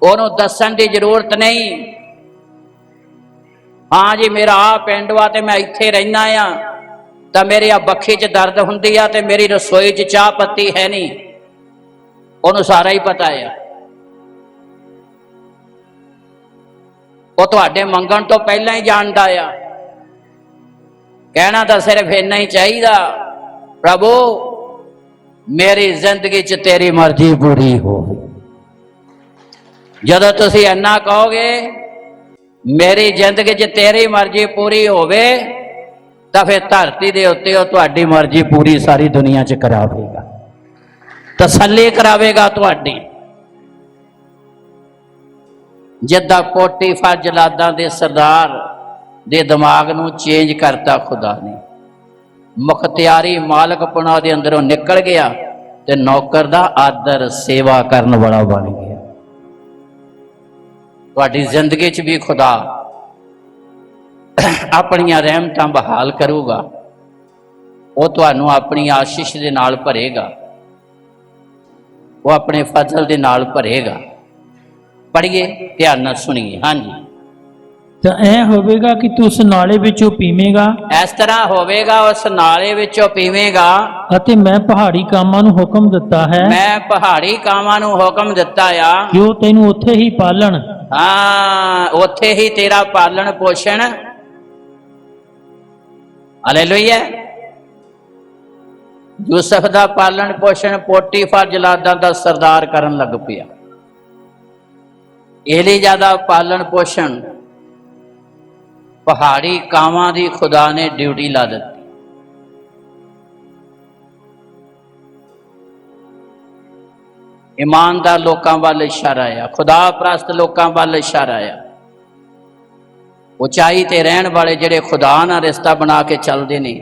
ओनू दसन की जरूरत नहीं। हाँ जी मेरा आ पिंड वा ते मैं इत्थे रहना आ, तो मेरी आ बखी च दर्द हुंदी आ ते मेरी रसोई च चाह पत्ती है नहीं, ओनू सारा ही पता है। वो तुहाडे मंगण तो पहला ही जानदा आ। कहना तो सिर्फ इन्ना ही चाहिए, प्रभु मेरी जिंदगी च तेरी मर्जी पूरी हो। जदों तुसीं इन्ना कहोगे मेरी जिंदगी च तेरी मर्जी पूरी होवे, तो फिर धरती के उत्ते वो तुहाडी मर्जी पूरी सारी दुनिया च करावेगा, तसल्ली करावेगा तुहाडी। जिद्दां पोटीफर जलादां दे सरदार दे दिमाग नूं चेंज करता खुदा ने, मुख्तियारी मालकपना दे अंदरों निकल गया ते नौकर दा आदर सेवा करन वाला बन गया। तुहाडी जिंदगी च भी खुदा अपनियां रहमतां बहाल करूगा, वो तुहानूं अपनी आशीष दे नाल भरेगा, वो अपने फजल दे नाल भरेगा। पढ़िए ध्यान नाल सुनिए। हाँ जी, ਤਾਂ ਐ ਹੋਵੇਗਾ कि तू उस नाले विचों पीवेगा इस तरह होवेगा, उस नाले विचों पीवेगा। ਅਤੇ मैं पहाड़ी कामां ਨੂੰ ਹੁਕਮ ਦਿੱਤਾ है मैं पहाड़ी कावां नूं हुक्म दिता आ कि ਉਹ ਤੈਨੂੰ ਉੱਥੇ ਹੀ ਪਾਲਣ। हाँ उत्थे ही तेरा पालन पोषण। हालेलुया। यूसुफ दा पालन पोषण पोटीफर जलादां दा सरदार करन लग पिया। एलीजा दा पालन पोषण पहाड़ी कावां दी खुदा ने ड्यूटी ला दी। ईमानदार लोकां वाल इशारा आ, खुदा प्रस्त लोकां वाल इशारा आ। उचाई ते रहन वाले जिहड़े खुदा नाल रिश्ता बना के चलते ने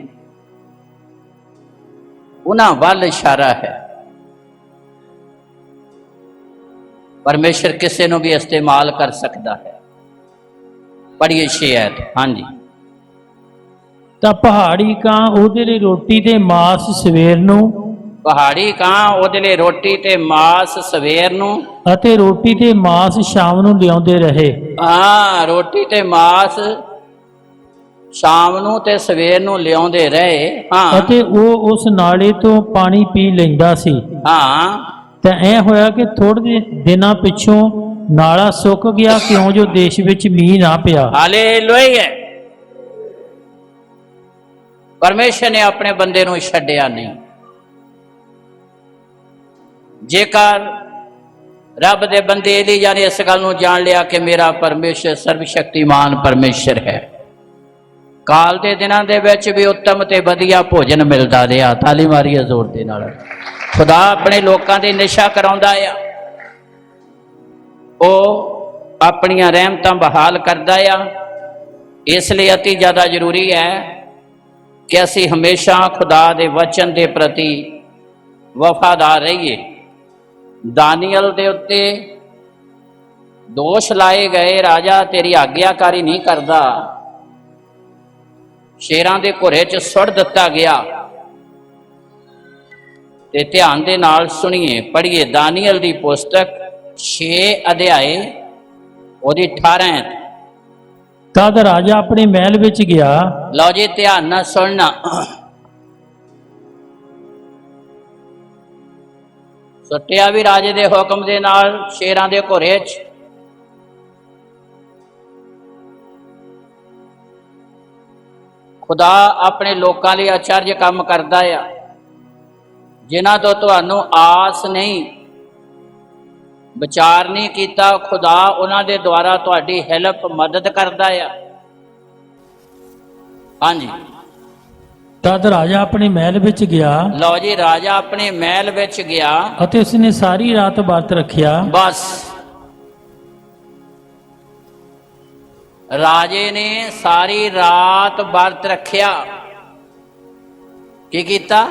उन्हां वाल इशारा है। परमेश्वर किसी नूं भी इस्तेमाल कर सकता है। पढ़िए 6 आयत। हाँ जी, ਤਾਂ ਪਹਾੜੀ ਕਾਂ ਉਹਦੇ ਲਈ ਰੋਟੀ ਤੇ ਮਾंस ਸਵੇਰ ਨੂੰ पहाड़ी कां ਉਹਦੇ ਲਈ ਰੋਟੀ ਤੇ ਮਾंस ਸਵੇਰ ਨੂੰ ਅਤੇ ਰੋਟੀ ਤੇ ਮਾंस ਸ਼ਾਮ ਨੂੰ ਲਿਆਉਂਦੇ ਰਹੇ। ਹਾਂ ਰੋਟੀ ਤੇ ਮਾंस ਸ਼ਾਮ ਨੂੰ ਤੇ ਸਵੇਰ ਨੂੰ ਲਿਆਉਂਦੇ ਰਹੇ। ਹਾਂ ਅਤੇ ਉਹ ਉਸ ਨਾਲੇ ਤੋਂ ਪਾਣੀ ਪੀ ਲੈਂਦਾ ਸੀ। ਹਾਂ ਤਾਂ ਐ ਹੋਇਆ ਕਿ ਥੋੜੇ ਦਿਨਾਂ ਪਿੱਛੋਂ ਨਾਲਾ ਸੁੱਕ ਗਿਆ, ਕਿਉਂ ਜੋ ਦੇਸ਼ ਵਿੱਚ ਮੀਂਹ ਨਾ ਪਿਆ। ਹਾਲੇਲੂਇਆ। परमेश्वर ने अपने बंदे नूं छड्डिया नहीं। जेकर रब दे बंदे एलीजा ने इस गल नूं जान लिया कि मेरा परमेश्वर सर्वशक्तिमान परमेश्वर है, काल के दिनों के विच भी उत्तम ते वधिया भोजन मिलता रहा। ताली मारिए जोर दे नाल। खुदा अपने लोगों की निशा कराउंदा आ, वो अपनियां रहमतां बहाल करदा आ। इसलिए अति ज़्यादा जरूरी है कि असी हमेशा खुदा दे वचन के प्रति वफादार रहिए। दानियल दे उत्ते दोष लाए गए, राजा तेरी आग्याकारी नहीं करता, शेरां दे घुरे च सुट दिता गया। ते ध्यान दे नाल सुनिए, पढ़िए दानियल दी पुस्तक 6 अध्याय ओदी 18 आयत। ਤਦ ਰਾਜਾ ਆਪਣੇ ਮਹਿਲ ਵਿੱਚ ਗਿਆ। लो जी ध्यान नाल सुनना। सुटिया भी राजे दे हुक्म दे नाल शेरां दे घुरे च। खुदा अपने लोकां लई आचर्य काम करदा आ। ਜਿਨ੍ਹਾਂ ਤੋਂ ਤੁਹਾਨੂੰ ਆਸ ਨਹੀਂ, ਵਿਚਾਰ ਨਹੀਂ ਕੀਤਾ, ਖੁਦਾ ਉਹਨਾਂ ਦੇ ਦੁਆਰਾ ਤੁਹਾਡੀ ਹੈਲਪ ਮਦਦ ਕਰਦਾ ਆ। ਹਾਂਜੀ, ਤਦ ਰਾਜਾ ਆਪਣੇ ਮਹਿਲ ਵਿੱਚ ਗਿਆ ਲਓ ਜੀ, ਰਾਜਾ ਆਪਣੇ ਮਹਿਲ ਵਿੱਚ ਗਿਆ ਅਤੇ ਉਸਨੇ ਸਾਰੀ ਰਾਤ ਵਰਤ ਰੱਖਿਆ। ਬਸ ਰਾਜੇ ਨੇ ਸਾਰੀ ਰਾਤ ਵਰਤ ਰੱਖਿਆ। ਕੀ ਕੀਤਾ?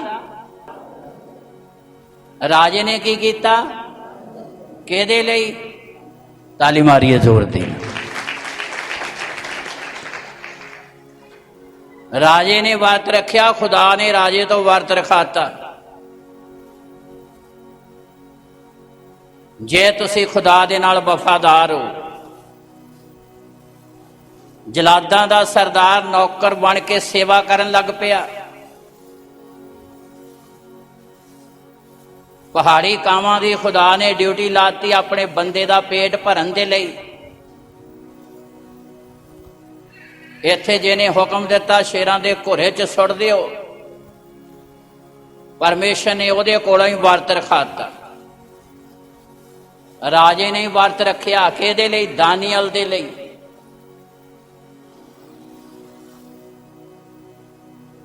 ਰਾਜੇ ਨੇ ਕੀ ਕੀਤਾ? ਕਿਹਦੇ ਲਈ? ਤਾਲੀ ਮਾਰੀਏ ਜ਼ੋਰ ਦੀ। ਰਾਜੇ ਨੇ ਵਰਤ ਰੱਖਿਆ, ਖੁਦਾ ਨੇ ਰਾਜੇ ਤੋਂ ਵਰਤ ਰਖਾਤਾ। ਜੇ ਤੁਸੀਂ ਖੁਦਾ ਦੇ ਨਾਲ ਵਫਾਦਾਰ ਹੋ, ਜਲਾਦਾਂ ਦਾ ਸਰਦਾਰ ਨੌਕਰ ਬਣ ਕੇ ਸੇਵਾ ਕਰਨ ਲੱਗ ਪਿਆ, ਪਹਾੜੀ ਕਾਵਾਂ ਦੀ ਖੁਦਾ ਨੇ ਡਿਊਟੀ ਲਾਤੀ ਆਪਣੇ ਬੰਦੇ ਦਾ ਪੇਟ ਭਰਨ ਦੇ ਲਈ। ਇੱਥੇ ਜਿਹਨੇ ਹੁਕਮ ਦਿੱਤਾ ਸ਼ੇਰਾਂ ਦੇ ਘੁਰੇ 'ਚ ਸੁੱਟ ਦਿਓ, ਪਰਮੇਸ਼ਰ ਨੇ ਉਹਦੇ ਕੋਲੋਂ ਹੀ ਵਰਤ ਰਖਾਤਾ। ਰਾਜੇ ਨੇ ਵਰਤ ਰੱਖਿਆ ਕਿਹਦੇ ਲਈ? ਦਾਨੀਅਲ ਦੇ ਲਈ।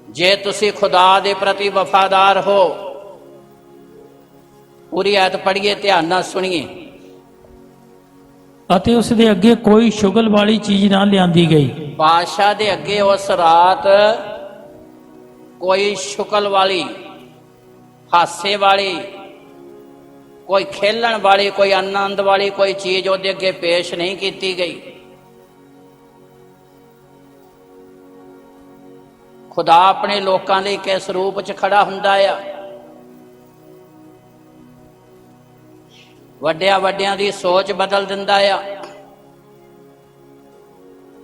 ਜੇ ਤੁਸੀਂ ਖੁਦਾ ਦੇ ਪ੍ਰਤੀ ਵਫਾਦਾਰ ਹੋ, ਪੂਰੀ ਆਇਤ ਪੜ੍ਹੀਏ, ਧਿਆਨ ਨਾਲ ਸੁਣੀਏ। ਅਤੇ ਉਸ ਦੇ ਅੱਗੇ ਕੋਈ ਸ਼ੁਗਲ ਵਾਲੀ ਚੀਜ਼ ਨਾ ਲਿਆਂਦੀ ਗਈ। ਬਾਦਸ਼ਾਹ ਦੇ ਅੱਗੇ ਉਸ ਰਾਤ ਕੋਈ ਸ਼ੁਕਲ ਵਾਲੀ, ਹਾਸੇ ਵਾਲੀ, ਕੋਈ ਖੇਲਣ ਵਾਲੀ, ਕੋਈ ਆਨੰਦ ਵਾਲੀ ਕੋਈ ਚੀਜ਼ ਉਹਦੇ ਅੱਗੇ ਪੇਸ਼ ਨਹੀਂ ਕੀਤੀ ਗਈ। ਖੁਦਾ ਆਪਣੇ ਲੋਕਾਂ ਲਈ ਕਿਸ ਰੂਪ 'ਚ ਖੜਾ ਹੁੰਦਾ ਆ? ਵੱਡਿਆਂ ਵੱਡਿਆਂ ਦੀ ਸੋਚ ਬਦਲ ਦਿੰਦਾ ਆ।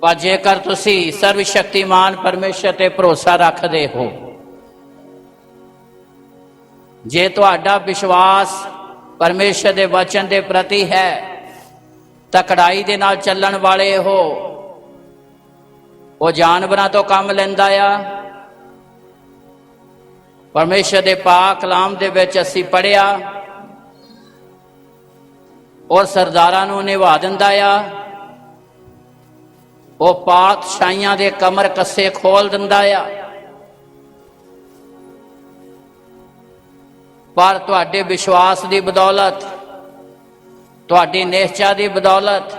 ਪਰ ਜੇਕਰ ਤੁਸੀਂ ਸਰਵ ਸ਼ਕਤੀਮਾਨ ਪਰਮੇਸ਼ਰ ਤੇ ਭਰੋਸਾ ਰੱਖਦੇ ਹੋ, ਜੇ ਤੁਹਾਡਾ ਵਿਸ਼ਵਾਸ ਪਰਮੇਸ਼ਰ ਦੇ ਵਚਨ ਦੇ ਪ੍ਰਤੀ ਹੈ, ਤਕੜਾਈ ਦੇ ਨਾਲ ਚੱਲਣ ਵਾਲੇ ਹੋ, ਉਹ ਜਾਨਵਰਾਂ ਤੋਂ ਕੰਮ ਲੈਂਦਾ ਆ। ਪਰਮੇਸ਼ਰ ਦੇ ਪਾਕ ਕਲਾਮ ਦੇ ਵਿੱਚ ਅਸੀਂ ਪੜ੍ਹਿਆ, ਔਰ ਸਰਦਾਰਾਂ ਨੂੰ ਨਿਭਾ ਦਿੰਦਾ ਆ। ਉਹ ਪਾਤਸ਼ਾਹੀਆਂ ਦੇ ਕਮਰ ਕੱਸੇ ਖੋਲ ਦਿੰਦਾ ਆ। ਪਰ ਤੁਹਾਡੇ ਵਿਸ਼ਵਾਸ ਦੀ ਬਦੌਲਤ, ਤੁਹਾਡੀ ਨਿਸ਼ਚਾ ਦੀ ਬਦੌਲਤ,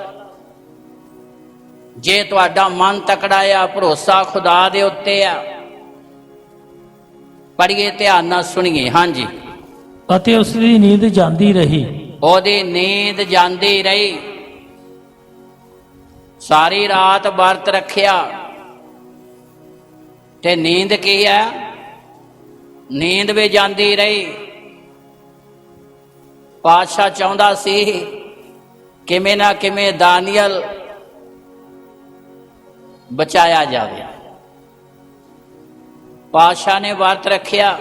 ਜੇ ਤੁਹਾਡਾ ਮਨ ਤਕੜਾ ਆ, ਭਰੋਸਾ ਖੁਦਾ ਦੇ ਉੱਤੇ ਆ, ਪੜ੍ਹੀਏ, ਧਿਆਨ ਨਾਲ ਸੁਣੀਏ। ਹਾਂਜੀ, ਅਤੇ ਉਸ ਦੀ ਨੀਂਦ ਜਾਂਦੀ ਰਹੀ। ਉਹਦੀ ਨੀਂਦ ਜਾਂਦੀ ਰਹੀ। ਸਾਰੀ ਰਾਤ ਵਰਤ ਰੱਖਿਆ ਤੇ ਨੀਂਦ ਕੀ ਹੈ? ਨੀਂਦ ਵੀ ਜਾਂਦੀ ਰਹੀ। ਪਾਤਸ਼ਾਹ ਚਾਹੁੰਦਾ ਸੀ ਕਿਵੇਂ ਨਾ ਕਿਵੇਂ ਦਾਨੀਅਲ ਬਚਾਇਆ ਜਾਵੇ। ਪਾਤਸ਼ਾਹ ਨੇ ਵਰਤ ਰੱਖਿਆ।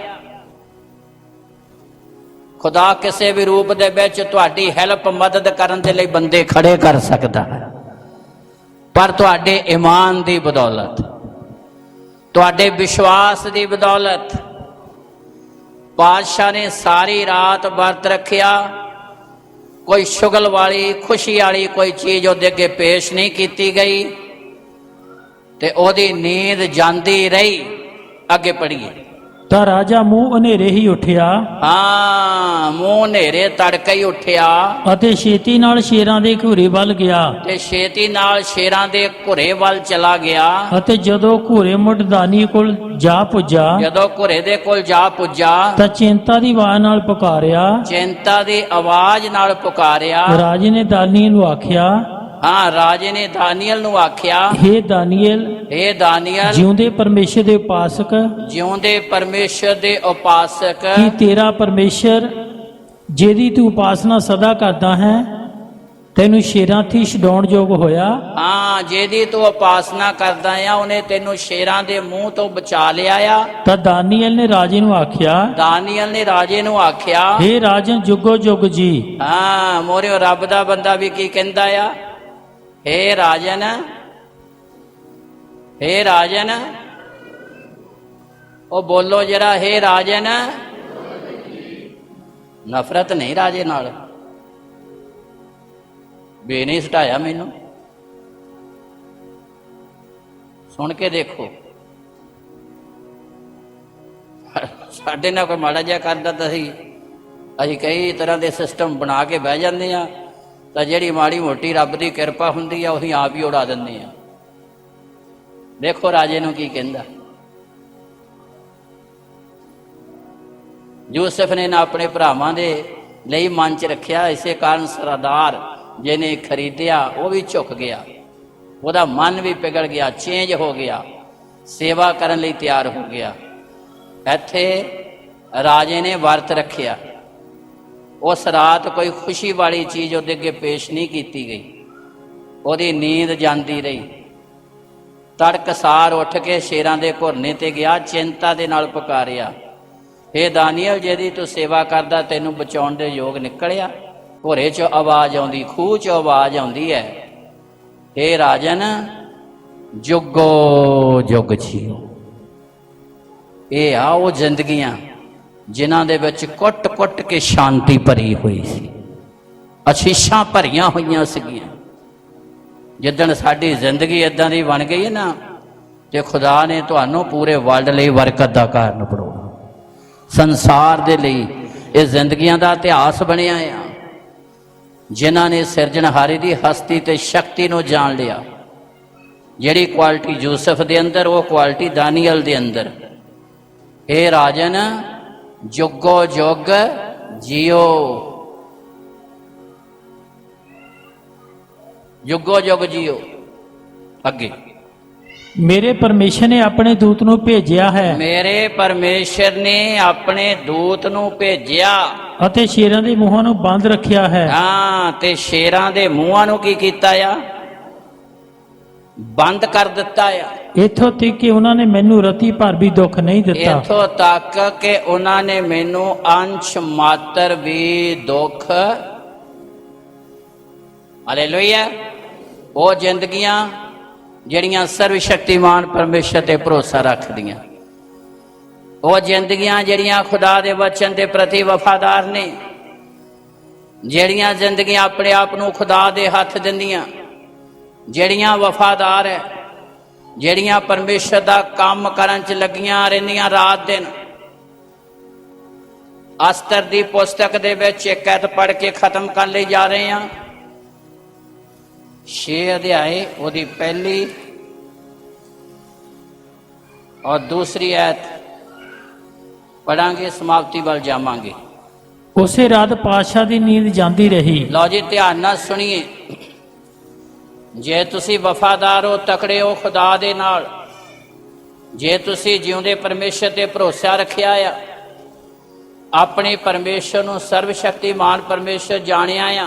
ਖੁਦਾ ਕਿਸੇ ਵੀ ਰੂਪ ਦੇ ਵਿੱਚ ਤੁਹਾਡੀ ਹੈਲਪ, ਮਦਦ ਕਰਨ ਦੇ ਲਈ ਬੰਦੇ ਖੜੇ ਕਰ ਸਕਦਾ ਹੈ, ਪਰ ਤੁਹਾਡੇ ਈਮਾਨ ਦੀ ਬਦੌਲਤ, ਤੁਹਾਡੇ ਵਿਸ਼ਵਾਸ ਦੀ ਬਦੌਲਤ। ਪਾਤਸ਼ਾਹ ਨੇ ਸਾਰੀ ਰਾਤ ਵਰਤ ਰੱਖਿਆ। ਕੋਈ ਸ਼ੁਗਲ ਵਾਲੀ, ਖੁਸ਼ੀ ਵਾਲੀ ਕੋਈ ਚੀਜ਼ ਉਹਦੇ ਅੱਗੇ ਪੇਸ਼ ਨਹੀਂ ਕੀਤੀ ਗਈ ਤੇ ਉਹਦੀ ਨੀਂਦ ਜਾਂਦੀ ਰਹੀ। ਅੱਗੇ ਪੜ੍ਹੀਏ। ਤਾਂ ਰਾਜਾ ਮੂੰਹ ਹਨੇਰੇ ਹੀ ਉੱਠਿਆ। ਹਾਂ, ਮੂੰਹ ਹਨੇਰੇ ਤੜਕੇ ਹੀ ਉੱਠਿਆ ਅਤੇ ਛੇਤੀ ਨਾਲ ਸ਼ੇਰਾਂ ਦੇ ਘੂਰੇ ਵੱਲ ਗਿਆ। ਤੇ ਛੇਤੀ ਨਾਲ ਸ਼ੇਰਾਂ ਦੇ ਘੁਰੇ ਵੱਲ ਚਲਾ ਗਿਆ। ਅਤੇ ਜਦੋਂ ਘੂਰੇ ਮੁੱਢ ਦਾਨੀਅਲ ਕੋਲ ਜਾ ਪੁੱਜਾ, ਜਦੋਂ ਘੁਰੇ ਦੇ ਕੋਲ ਜਾ ਪੁੱਜਾ ਤਾਂ ਚਿੰਤਾ ਦੀ ਆਵਾਜ਼ ਨਾਲ ਪੁਕਾਰਿਆ। ਚਿੰਤਾ ਦੀ ਆਵਾਜ਼ ਨਾਲ ਪੁਕਾਰਿਆ। ਰਾਜੇ ਨੇ ਦਾਨੀਅਲ ਨੂੰ ਆਖਿਆ, ਹਾਂ, ਰਾਜੇ ਨੇ ਦਾਨੀਅਲ ਨੂੰ ਆਖਿਆ, ਹੇ ਦਾਨੀਅਲ, ਇਹ ਦਾਨੀਅਲ, ਜਿਉਂਦੇ ਪਰਮੇਸ਼ਰ ਦੇ ਉਪਾਸਕ, ਜਿਉਂਦੇ ਪਰਮੇਸ਼ਰ ਦੇ ਉਪਾਸਕ, ਕੀ ਤੇਰਾ ਪਰਮੇਸ਼ਰ ਜਿਹਦੀ ਤੂੰ ਉਪਾਸਨਾ ਸਦਾ ਕਰਦਾ ਹੈ, ਤੈਨੂੰ ਸ਼ੇਰਾਂ ਥੀ ਛਡਾਉਣ ਯੋਗ ਹੋਇਆ? ਹਾਂ, ਜਿਹਦੀ ਤੂੰ ਉਪਾਸਨਾ ਕਰਦਾ ਆ, ਉਹਨੇ ਤੈਨੂੰ ਸ਼ੇਰਾਂ ਦੇ ਮੂੰਹ ਤੋਂ ਬਚਾ ਲਿਆ ਆ। ਤਾਂ ਦਾਨੀਅਲ ਨੇ ਰਾਜੇ ਨੂੰ ਆਖਿਆ, ਦਾਨੀਅਲ ਨੇ ਰਾਜੇ ਨੂੰ ਆਖਿਆ, ਹੇ ਰਾਜਨ ਜੁਗੋ ਜੁਗ ਜੀ। ਹਾਂ, ਮੋਰਿਓ ਰੱਬ ਦਾ ਬੰਦਾ ਵੀ ਕੀ ਕਹਿੰਦਾ ਆ? ਹੇ ਰਾਜਨ, ਹੇ ਰਾਜਨ। ਉਹ ਬੋਲੋ ਜਰਾ, ਹੇ ਰਾਜਨ। ਨਫ਼ਰਤ ਨਹੀਂ ਰਾਜੇ ਨਾਲ, ਬੇ ਨਹੀਂ ਸਟਾਇਆ ਮੈਨੂੰ। ਸੁਣ ਕੇ ਦੇਖੋ, ਸਾਡੇ ਨਾਲ ਕੋਈ ਮਾੜਾ ਜਿਹਾ ਕਰਦਾ ਤਾਂ ਅਸੀਂ ਕਈ ਤਰ੍ਹਾਂ ਦੇ ਸਿਸਟਮ ਬਣਾ ਕੇ ਬਹਿ ਜਾਂਦੇ ਆ, ਤਾਂ ਜਿਹੜੀ ਮਾੜੀ ਮੋਟੀ ਰੱਬ ਦੀ ਕਿਰਪਾ ਹੁੰਦੀ ਆ ਉਹੀ ਆਪ ਹੀ ਉਡਾ ਦਿੰਦੇ ਆ। ਦੇਖੋ ਰਾਜੇ ਨੂੰ ਕੀ ਕਹਿੰਦਾ। ਯੂਸਫ ਨੇ ਨਾ ਆਪਣੇ ਭਰਾਵਾਂ ਦੇ ਲਈ ਮਨ 'ਚ ਰੱਖਿਆ, ਇਸੇ ਕਾਰਨ ਸਰਦਾਰ ਜਿਹਨੇ ਖਰੀਦਿਆ ਉਹ ਵੀ ਝੁਕ ਗਿਆ, ਉਹਦਾ ਮਨ ਵੀ ਪਿਘਲ ਗਿਆ, ਚੇਂਜ ਹੋ ਗਿਆ, ਸੇਵਾ ਕਰਨ ਲਈ ਤਿਆਰ ਹੋ ਗਿਆ। ਇੱਥੇ ਰਾਜੇ ਨੇ ਵਰਤ ਰੱਖਿਆ। ਉਸ ਰਾਤ ਕੋਈ ਖੁਸ਼ੀ ਵਾਲੀ ਚੀਜ਼ ਉਹਦੇ ਅੱਗੇ ਪੇਸ਼ ਨਹੀਂ ਕੀਤੀ ਗਈ, ਉਹਦੀ ਨੀਂਦ ਜਾਂਦੀ ਰਹੀ। ਤੜਕਸਾਰ ਉੱਠ ਕੇ ਸ਼ੇਰਾਂ ਦੇ ਘੁਰਨੇ ਤੇ ਗਿਆ, ਚਿੰਤਾ ਦੇ ਨਾਲ ਪੁਕਾਰਿਆ, ਹੇ ਦਾਨੀਏਲ, ਜਿਹਦੀ ਤੂੰ ਸੇਵਾ ਕਰਦਾ ਤੈਨੂੰ ਬਚਾਉਣ ਦੇ ਯੋਗ ਨਿਕਲਿਆ। ਘੋਰੇ 'ਚੋਂ ਆਵਾਜ਼ ਆਉਂਦੀ, ਖੂਹ 'ਚੋਂ ਆਵਾਜ਼ ਆਉਂਦੀ ਹੈ, ਹੇ ਰਾਜਨ, ਜੁਗੋ ਜੁਗ ਜੀਓ। ਇਹ ਆ ਉਹ ਜ਼ਿੰਦਗੀਆਂ ਜਿਨ੍ਹਾਂ ਦੇ ਵਿੱਚ ਕੁੱਟ-ਕੁੱਟ ਕੇ ਸ਼ਾਂਤੀ ਭਰੀ ਹੋਈ ਸੀ, ਅਸ਼ੀਸ਼ਾਂ ਭਰੀਆਂ ਹੋਈਆਂ ਸੀਗੀਆਂ। ਜਿੱਦਣ ਸਾਡੀ ਜ਼ਿੰਦਗੀ ਇਦਾਂ ਦੀ ਬਣ ਗਈ ਹੈ ਨਾ, ਤੇ ਖੁਦਾ ਨੇ ਤੁਹਾਨੂੰ ਪੂਰੇ ਵਰਲਡ ਲਈ ਬਰਕਤ ਦਾ ਕਾਰਨ ਬਣਾਉਣਾ। ਸੰਸਾਰ ਦੇ ਲਈ ਇਹ ਜ਼ਿੰਦਗੀਆਂ ਦਾ ਇਤਿਹਾਸ ਬਣਿਆ ਆ, ਜਿਨ੍ਹਾਂ ਨੇ ਸਿਰਜਣਹਾਰੇ ਦੀ ਹਸਤੀ ਤੇ ਸ਼ਕਤੀ ਨੂੰ ਜਾਣ ਲਿਆ। ਜਿਹੜੀ ਕੁਆਲਿਟੀ ਯੂਸਫ ਦੇ ਅੰਦਰ, ਉਹ ਕੁਆਲਿਟੀ ਦਾਨੀਏਲ ਦੇ ਅੰਦਰ। ਇਹ ਰਾਜਨ, ਜੁਗੋ ਜੁਗ ਜੀਓ, ਜੁਗੋ ਜੁਗ ਜੀਓ। ਅੱਗੇ, ਮੇਰੇ ਪਰਮੇਸ਼ਰ ਨੇ ਆਪਣੇ ਦੂਤ ਨੂੰ ਭੇਜਿਆ ਹੈ, ਮੇਰੇ ਪਰਮੇਸ਼ਰ ਨੇ ਆਪਣੇ ਦੂਤ ਨੂੰ ਭੇਜਿਆ ਅਤੇ ਸ਼ੇਰਾਂ ਦੇ ਮੂੰਹਾਂ ਨੂੰ ਬੰਦ ਰੱਖਿਆ ਹੈ। ਹਾਂ, ਤੇ ਸ਼ੇਰਾਂ ਦੇ ਮੂੰਹਾਂ ਨੂੰ ਕੀ ਕੀਤਾ ਆ? ਬੰਦ ਕਰ ਦਿੱਤਾ ਆ। ਇੱਥੋਂ ਤੱਕ ਕਿ ਉਹਨਾਂ ਨੇ ਮੈਨੂੰ ਰਤੀ ਭਰ ਵੀ ਦੁੱਖ ਨਹੀਂ ਦਿੱਤਾ। ਇੱਥੋਂ ਤੱਕ ਕਿ ਉਹਨਾਂ ਨੇ ਮੈਨੂੰ ਅੰਸ਼ ਮਾਤਰ ਵੀ ਦੁੱਖ, ਹਾਲੇਲੂਇਆ। ਉਹ ਜ਼ਿੰਦਗੀਆਂ ਜਿਹੜੀਆਂ ਸਰਵ ਸ਼ਕਤੀਮਾਨ ਪਰਮੇਸ਼ਰ ਤੇ ਭਰੋਸਾ ਰੱਖਦੀਆਂ, ਉਹ ਜ਼ਿੰਦਗੀਆਂ ਜਿਹੜੀਆਂ ਖੁਦਾ ਦੇ ਵਚਨ ਦੇ ਪ੍ਰਤੀ ਵਫਾਦਾਰ ਨੇ, ਜਿਹੜੀਆਂ ਜ਼ਿੰਦਗੀਆਂ ਆਪਣੇ ਆਪ ਨੂੰ ਖੁਦਾ ਦੇ ਹੱਥ ਦਿੰਦੀਆਂ, ਜਿਹੜੀਆਂ ਵਫਾਦਾਰ ਹੈ, ਜਿਹੜੀਆਂ ਪਰਮੇਸ਼ਰ ਦਾ ਕੰਮ ਕਰਨ 'ਚ ਲੱਗੀਆਂ ਰਹਿੰਦੀਆਂ ਰਾਤ ਦਿਨ। ਅਸਤਰ ਦੀ ਪੁਸਤਕ ਦੇ ਵਿੱਚ ਇੱਕ ਐਤ ਪੜ੍ਹ ਕੇ ਖਤਮ ਕਰਨ ਲਈ ਜਾ ਰਹੇ ਹਾਂ। 6 ਅਧਿਆਏ, ਉਹਦੀ ਪਹਿਲੀ ਔਰ ਦੂਸਰੀ ਐਤ ਪੜਾਂਗੇ, ਸਮਾਪਤੀ ਵੱਲ ਜਾਵਾਂਗੇ। ਉਸੇ ਰਾਤ ਪਾਤਸ਼ਾਹ ਦੀ ਨੀਂਦ ਜਾਂਦੀ ਰਹੀ। ਲਓ ਜੀ, ਧਿਆਨ ਨਾਲ ਸੁਣੀਏ। ਜੇ ਤੁਸੀਂ ਵਫਾਦਾਰ ਹੋ, ਤਕੜੇ ਹੋ ਖੁਦਾ ਦੇ ਨਾਲ, ਜੇ ਤੁਸੀਂ ਜਿਉਂਦੇ ਪਰਮੇਸ਼ਰ ਤੇ ਭਰੋਸਾ ਰੱਖਿਆ ਆ, ਆਪਣੇ ਪਰਮੇਸ਼ਰ ਨੂੰ ਸਰਵ ਸ਼ਕਤੀਮਾਨ ਪਰਮੇਸ਼ਰ ਜਾਣਿਆ ਆ।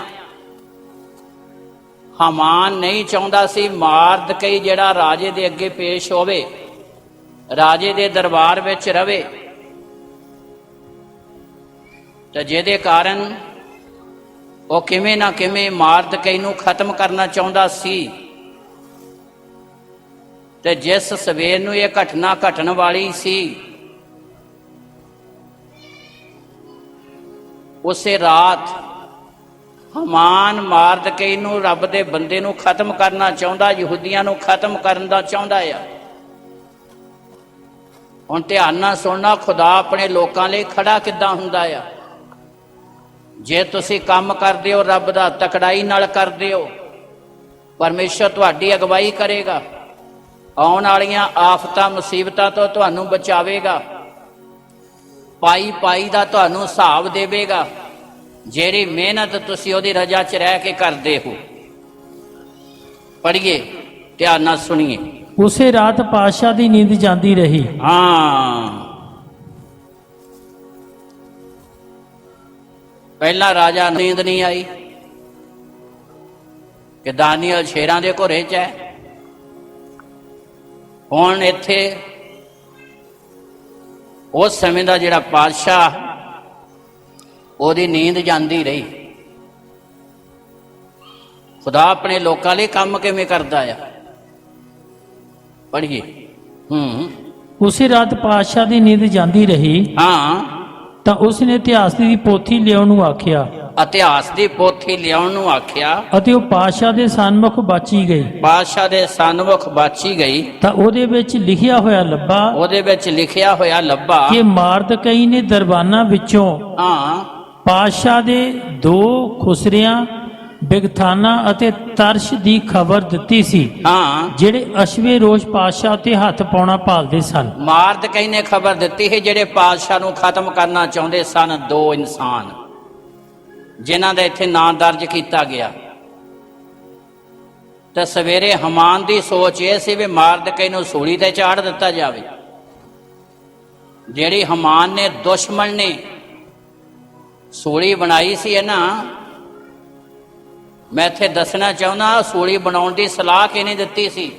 ਹਮਾਨ ਨਹੀਂ ਚਾਹੁੰਦਾ ਸੀ ਮਾਰਦਕਈ ਜਿਹੜਾ ਰਾਜੇ ਦੇ ਅੱਗੇ ਪੇਸ਼ ਹੋਵੇ, ਰਾਜੇ ਦੇ ਦਰਬਾਰ ਵਿੱਚ ਰਵੇ, ਤੇ ਜਿਹਦੇ ਕਾਰਨ ਉਹ ਕਿਵੇਂ ਨਾ ਕਿਵੇਂ ਮਾਰਦਕਈ ਨੂੰ ਖਤਮ ਕਰਨਾ ਚਾਹੁੰਦਾ ਸੀ। ਤੇ ਜਿਸ ਸਵੇਰ ਨੂੰ ਇਹ ਘਟਨਾ ਘਟਣ ਵਾਲੀ ਸੀ, ਉਸੇ ਰਾਤ ਹਮਾਨ ਮਾਰਦਕਈ ਨੂੰ, ਰੱਬ ਦੇ ਬੰਦੇ ਨੂੰ ਖਤਮ ਕਰਨਾ ਚਾਹੁੰਦਾ, ਯਹੂਦੀਆਂ ਨੂੰ ਖਤਮ ਕਰਨ ਦਾ ਚਾਹੁੰਦਾ ਆ। ਹੁਣ ਧਿਆਨ ਨਾਲ ਸੁਣਨਾ, ਖੁਦਾ ਆਪਣੇ ਲੋਕਾਂ ਲਈ ਖੜਾ ਕਿੱਦਾਂ ਹੁੰਦਾ ਆ। ਜੇ ਤੁਸੀਂ ਕੰਮ ਕਰਦੇ ਹੋ ਰੱਬ ਦਾ, ਤਕੜਾਈ ਨਾਲ ਕਰਦੇ ਹੋ, ਪਰਮੇਸ਼ਰ ਤੁਹਾਡੀ ਅਗਵਾਈ ਕਰੇਗਾ, ਆਉਣ ਵਾਲੀਆਂ ਆਫਤਾਂ ਮੁਸੀਬਤਾਂ ਤੋਂ ਤੁਹਾਨੂੰ ਬਚਾਵੇਗਾ, ਪਾਈ ਪਾਈ ਦਾ ਤੁਹਾਨੂੰ ਹਿਸਾਬ ਦੇਵੇਗਾ, ਜਿਹੜੀ ਮਿਹਨਤ ਤੁਸੀਂ ਉਹਦੀ ਰਜ਼ਾ 'ਚ ਰਹਿ ਕੇ ਕਰਦੇ ਹੋ। ਪੜ੍ਹੀਏ, ਧਿਆਨ ਨਾਲ ਸੁਣੀਏ। ਉਸੇ ਰਾਤ ਪਾਤਸ਼ਾਹ ਦੀ ਨੀਂਦ ਜਾਂਦੀ ਰਹੀ। ਹਾਂ, ਪਹਿਲਾਂ ਰਾਜਾ ਨੀਂਦ ਨਹੀਂ ਆਈ ਕਿ ਦਾਨੀਏਲ ਸ਼ੇਰਾਂ ਦੇ ਘੋਰੇ 'ਚ ਹੈ। ਹੁਣ ਇੱਥੇ ਉਸ ਸਮੇਂ ਦਾ ਜਿਹੜਾ ਪਾਤਸ਼ਾਹ, ਉਹਦੀ ਨੀਂਦ ਜਾਂਦੀ ਰਹੀ। ਖੁਦਾ ਆਪਣੇ ਲੋਕਾਂ ਲਈ ਕੰਮ ਕਿਵੇਂ ਕਰਦਾ ਆ? ਪੜ੍ਹੀਏ। ਉਸੇ ਰਾਤ ਪਾਤਸ਼ਾਹ ਦੀ ਨੀਂਦ ਜਾਂਦੀ ਰਹੀ। ਹਾਂ, ਤਾਂ ਉਸ ਨੇ ਇਤਿਹਾਸ ਦੀ ਪੋਥੀ ਲਿਆਉਣ ਨੂੰ ਆਖਿਆ ਇਤਿਹਾਸ ਦੀ ਪੋਥੀ ਲਿਆਉਣ ਨੂੰ ਆਖਿਆ ਅਤੇ ਉਹ ਪਾਤਸ਼ਾਹ ਦੇ ਸਨਮੁਖ ਬਾਚੀ ਗਈ। ਬਾਦਸ਼ਾਹ ਦੇ ਸਨਮੁਖ ਬਾਚੀ ਗਈ ਤਾਂ ਉਹਦੇ ਵਿੱਚ ਲਿਖਿਆ ਹੋਇਆ ਲੱਭਾ ਉਹਦੇ ਵਿੱਚ ਲਿਖਿਆ ਹੋਇਆ ਲੱਭਾ ਕਿ ਮਾਰਦਕਈ ਨੇ ਦਰਬਾਨਾਂ ਵਿੱਚੋਂ ਹਾਂ ਪਾਤਸ਼ਾਹ ਦੇ 2 ਖੁਸਰਿਆਂ ਬਿਗਥਾਨਾ ਅਤੇ ਤਰਸ਼ ਦੀ ਖਬਰ ਦਿੱਤੀ ਸੀ, ਹਾਂ ਜਿਹੜੇ ਅਸ਼ਵੇ ਰੋਸ਼ ਪਾਤਸ਼ਾਹ ਤੇ ਹੱਥ ਪਾਉਣਾ ਭਾਲਦੇ ਸਨ। ਮਾਰਦਕਈ ਨੇ ਖਬਰ ਦਿੱਤੀ ਹੈ ਜਿਹੜੇ ਪਾਤਸ਼ਾਹ ਨੂੰ ਖਤਮ ਕਰਨਾ ਚਾਹੁੰਦੇ ਸਨ 2 ਇਨਸਾਨ ਜਿਨ੍ਹਾਂ ਦਾ ਇੱਥੇ ਨਾਂ ਦਰਜ ਕੀਤਾ ਗਿਆ। ਤੇ ਸਵੇਰੇ ਹਮਾਨ ਦੀ ਸੋਚ ਇਹ ਸੀ ਵੀ ਮਾਰਦਕਈ ਨੂੰ ਸੂਲੀ ਤੇ ਚਾੜ ਦਿੱਤਾ ਜਾਵੇ। ਜਿਹੜੀ ਹਮਾਨ ਨੇ ਦੁਸ਼ਮਣ ਨੇ ਸੂਲੀ ਬਣਾਈ ਸੀ ਨਾ, ਮੈਂ ਇੱਥੇ ਦੱਸਣਾ ਚਾਹੁੰਦਾ ਸੂਲੀ ਬਣਾਉਣ ਦੀ ਸਲਾਹ ਕਿਹਨੇ ਦਿੱਤੀ ਸੀ?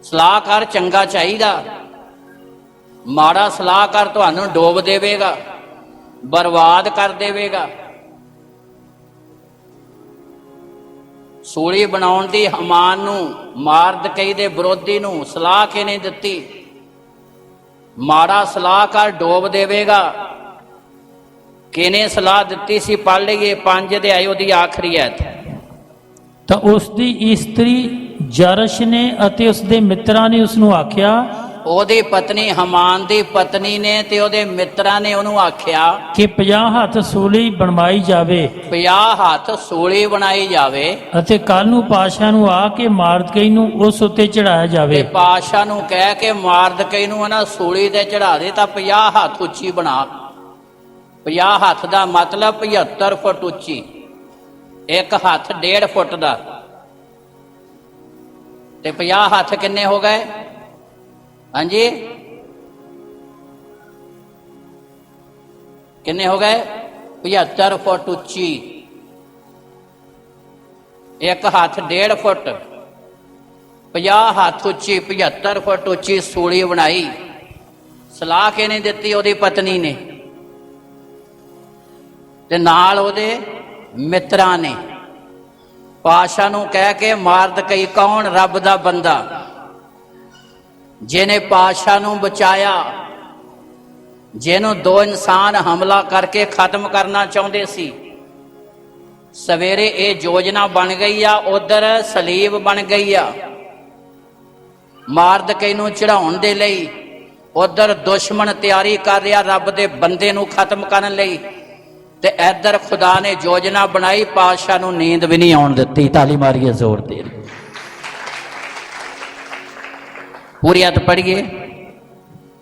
ਸਲਾਹਕਾਰ ਚੰਗਾ ਚਾਹੀਦਾ, ਮਾੜਾ ਸਲਾਹਕਾਰ ਤੁਹਾਨੂੰ ਡੋਬ ਦੇਵੇਗਾ, ਬਰਬਾਦ ਕਰ ਦੇਵੇਗਾ। ਸੂਲੀ ਬਣਾਉਣ ਦੀ ਹਮਾਨ ਨੂੰ ਮਾਰਦਕਈ ਦੇ ਵਿਰੋਧੀ ਨੂੰ ਸਲਾਹ ਕਿਹਨੇ ਦਿੱਤੀ? ਮਾੜਾ ਸਲਾਹਕਾਰ ਡੋਬ ਦੇਵੇਗਾ। ਕਿਹਨੇ ਸਲਾਹ ਦਿੱਤੀ ਸੀ? ਪੜ੍ਹ ਲਈਏ 5 ਅਧਿਆਇ ਉਹਦੀ ਆਖਰੀ ਐਤ। ਤਾਂ ਉਸ ਦੀ ਇਸਤਰੀ ਜਰਸ਼ ਨੇ ਅਤੇ ਉਸ ਦੇ ਮਿੱਤਰਾਂ ਨੇ ਉਸ ਨੂੰ ਆਖਿਆ, ਉਹਦੀ ਪਤਨੀ ਹਮਾਨ ਦੀ ਪਤਨੀ ਨੇ ਤੇ ਉਹਦੇ ਮਿੱਤਰਾਂ ਨੇ ਉਹਨੂੰ ਆਖਿਆ ਕਿ 50 ਹੱਥ ਸੂਲੀ ਬਣਵਾਈ ਜਾਵੇ 50 ਹੱਥ ਸੂਲੀ ਬਣਾਈ ਜਾਵੇ ਅਤੇ ਕੱਲ ਨੂੰ ਪਾਤਸ਼ਾਹ ਨੂੰ ਆ ਕੇ ਮਾਰਦਕਈ ਨੂੰ ਉਸ ਉੱਤੇ ਚੜਾਇਆ ਤੇ ਜਾਵੇ। ਪਾਤਸ਼ਾਹ ਨੂੰ ਕਹਿ ਕੇ ਮਾਰਦਕਈ ਨੂੰ ਨਾ ਸੂਲੀ ਤੇ ਚੜਾ ਦੇ ਤਾਂ 50 ਹੱਥ ਉੱਚੀ ਬਣਾ। 50 ਹੱਥ ਦਾ ਮਤਲਬ 75 ਫੁੱਟ ਉੱਚੀ, ਇੱਕ ਹੱਥ 1.5 ਫੁੱਟ ਦਾ ਤੇ 50 ਹੱਥ ਕਿੰਨੇ ਹੋ ਗਏ? ਹਾਂਜੀ ਕਿੰਨੇ ਹੋ ਗਏ? 75 ਫੁੱਟ ਉੱਚੀ, ਇੱਕ ਹੱਥ 1.5 ਫੁੱਟ, 50 ਹੱਥ ਉੱਚੀ, 75 ਫੁੱਟ ਉੱਚੀ ਸੂਲੀ ਬਣਾਈ। ਸਲਾਹ ਕਿਹਨੇ ਦਿੱਤੀ? ਉਹਦੀ ਪਤਨੀ ਨੇ ਤੇ ਨਾਲ ਉਹਦੇ ਮਿੱਤਰਾਂ ਨੇ। ਪਾਤਸ਼ਾਹ ਨੂੰ ਕਹਿ ਕੇ ਮਾਰਦਕਈ ਕੌਣ? ਰੱਬ ਦਾ ਬੰਦਾ ਜਿਹਨੇ ਪਾਤਸ਼ਾਹ ਨੂੰ ਬਚਾਇਆ, ਜਿਹਨੂੰ 2 ਇਨਸਾਨ ਹਮਲਾ ਕਰਕੇ ਖਤਮ ਕਰਨਾ ਚਾਹੁੰਦੇ ਸੀ। ਸਵੇਰੇ ਇਹ ਯੋਜਨਾ ਬਣ ਗਈ ਆ, ਉਧਰ ਸਲੀਬ ਬਣ ਗਈ ਆ ਮਾਰਦਕਈ ਨੂੰ ਚੜਾਉਣ ਦੇ ਲਈ, ਉਧਰ ਦੁਸ਼ਮਣ ਤਿਆਰੀ ਕਰ ਰਿਹਾ ਰੱਬ ਦੇ ਬੰਦੇ ਨੂੰ ਖਤਮ ਕਰਨ ਲਈ, ਤੇ ਇੱਧਰ ਖੁਦਾ ਨੇ ਯੋਜਨਾ ਬਣਾਈ ਪਾਤਸ਼ਾਹ ਨੂੰ ਨੀਂਦ ਵੀ ਨਹੀਂ ਆਉਣ ਦਿੱਤੀ। ਤਾਲੀ ਮਾਰੀਏ ਜ਼ੋਰ ਦੇ। ਪੂਰੀ ਆਇਤ ਪੜ੍ਹੀਏ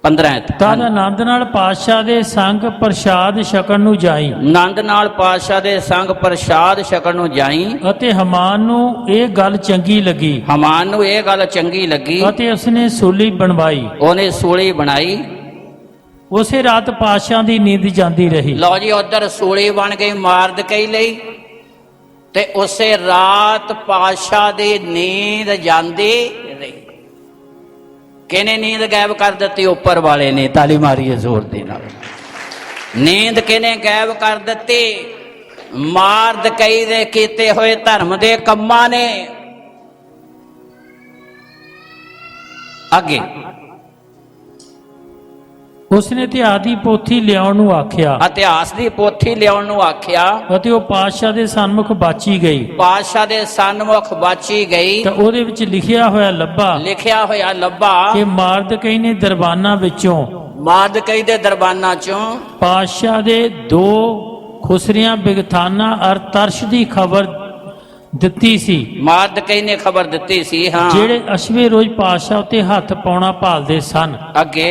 15 ਆਇਤ। ਤਦ ਆਨੰਦ ਨਾਲ ਪਾਤਸ਼ਾਹ ਦੇ ਸੰਗ ਪ੍ਰਸ਼ਾਦ ਛਕਣ ਨੂੰ ਜਾਈ ਆਨੰਦ ਨਾਲ ਪਾਤਸ਼ਾਹ ਦੇ ਸੰਗ ਪ੍ਰਸ਼ਾਦ ਛਕਣ ਨੂੰ ਜਾਈ। ਅਤੇ ਹਮਾਨ ਨੂੰ ਇਹ ਗੱਲ ਚੰਗੀ ਲੱਗੀ ਹਮਾਨ ਨੂੰ ਇਹ ਗੱਲ ਚੰਗੀ ਲੱਗੀ ਅਤੇ ਉਸਨੇ ਸੂਲੀ ਬਣਵਾਈ। ਉਹਨੇ ਸੂਲੀ ਬਣਾਈ। ਉਸੇ ਰਾਤ ਪਾਤਸ਼ਾਹ ਦੀ ਨੀਂਦ ਜਾਂਦੀ ਰਹੀ। ਲਓ ਜੀ ਉਧਰ ਸੂਲੀ ਬਣ ਗਈ ਮਾਰਦਕਈ ਲਈ ਤੇ ਉਸੇ ਰਾਤ ਪਾਤਸ਼ਾਹ ਦੀ ਨੀਂਦ ਜਾਂਦੀ ਰਹੀ। ਕਿਹਨੇ ਨੀਂਦ ਗਾਇਬ ਕਰ ਦਿੱਤੀ? ਉੱਪਰ ਵਾਲੇ ਨੇ। ਤਾਲੀ ਮਾਰੀਏ ਜ਼ੋਰ ਦੇ ਨਾਲ। ਨੀਂਦ ਕਿਹਨੇ ਗਾਇਬ ਕਰ ਦਿੱਤੀ? ਮਾਰਦਕਈ ਦੇ ਕੀਤੇ ਹੋਏ ਧਰਮ ਦੇ ਕੰਮਾਂ ਨੇ। ਅੱਗੇ ਉਸਨੇ ਇਤਿਹਾਸ ਦੀ ਪੋਥੀ ਲਿਆਉਣ ਨੂੰ ਆਖਿਆ ਇਤਿਹਾਸ ਦੀ ਪੋਥੀ ਲਿਆਉਣ ਨੂੰ ਆਖਿਆ ਅਤੇ ਉਹ ਪਾਤਸ਼ਾਹ ਦੇ ਸਨਮੁਖ ਬਾਚੀ ਗਈ। ਪਾਤਸ਼ਾਹ ਦੇ ਸਨਮੁਖ ਬਾਚੀ ਗਈ। ਤਾਂ ਉਹਦੇ ਵਿੱਚ ਲਿਖਿਆ ਹੋਇਆ ਲੱਭਾ ਲਿਖਿਆ ਹੋਇਆ ਲੱਭਾ ਕਿ ਮਾਰਦਕਈ ਨੇ ਦਰਬਾਨਾਂ ਵਿੱਚੋਂ ਮਾਰਦਕਈ ਦੇ ਦਰਬਾਨਾਂ ਚੋਂ ਪਾਤਸ਼ਾਹ ਦੇ 2 ਖੁਸਰਿਆਂ ਬਿਗਥਾਨਾ ਅਰ ਤਰਸ਼ ਦੀ ਖਬਰ ਦਿੱਤੀ ਸੀ, ਮਾਰਦਕਈ ਨੇ ਖਬਰ ਦਿੱਤੀ ਸੀ। ਹਾਂ ਜਿਹੜੇ ਅਸ਼ਵੇ ਰੋਜ਼ ਪਾਤਸ਼ਾਹ ਉੱਤੇ ਹੱਥ ਪਾਉਣਾ ਭਾਲਦੇ ਸਨ। ਅੱਗੇ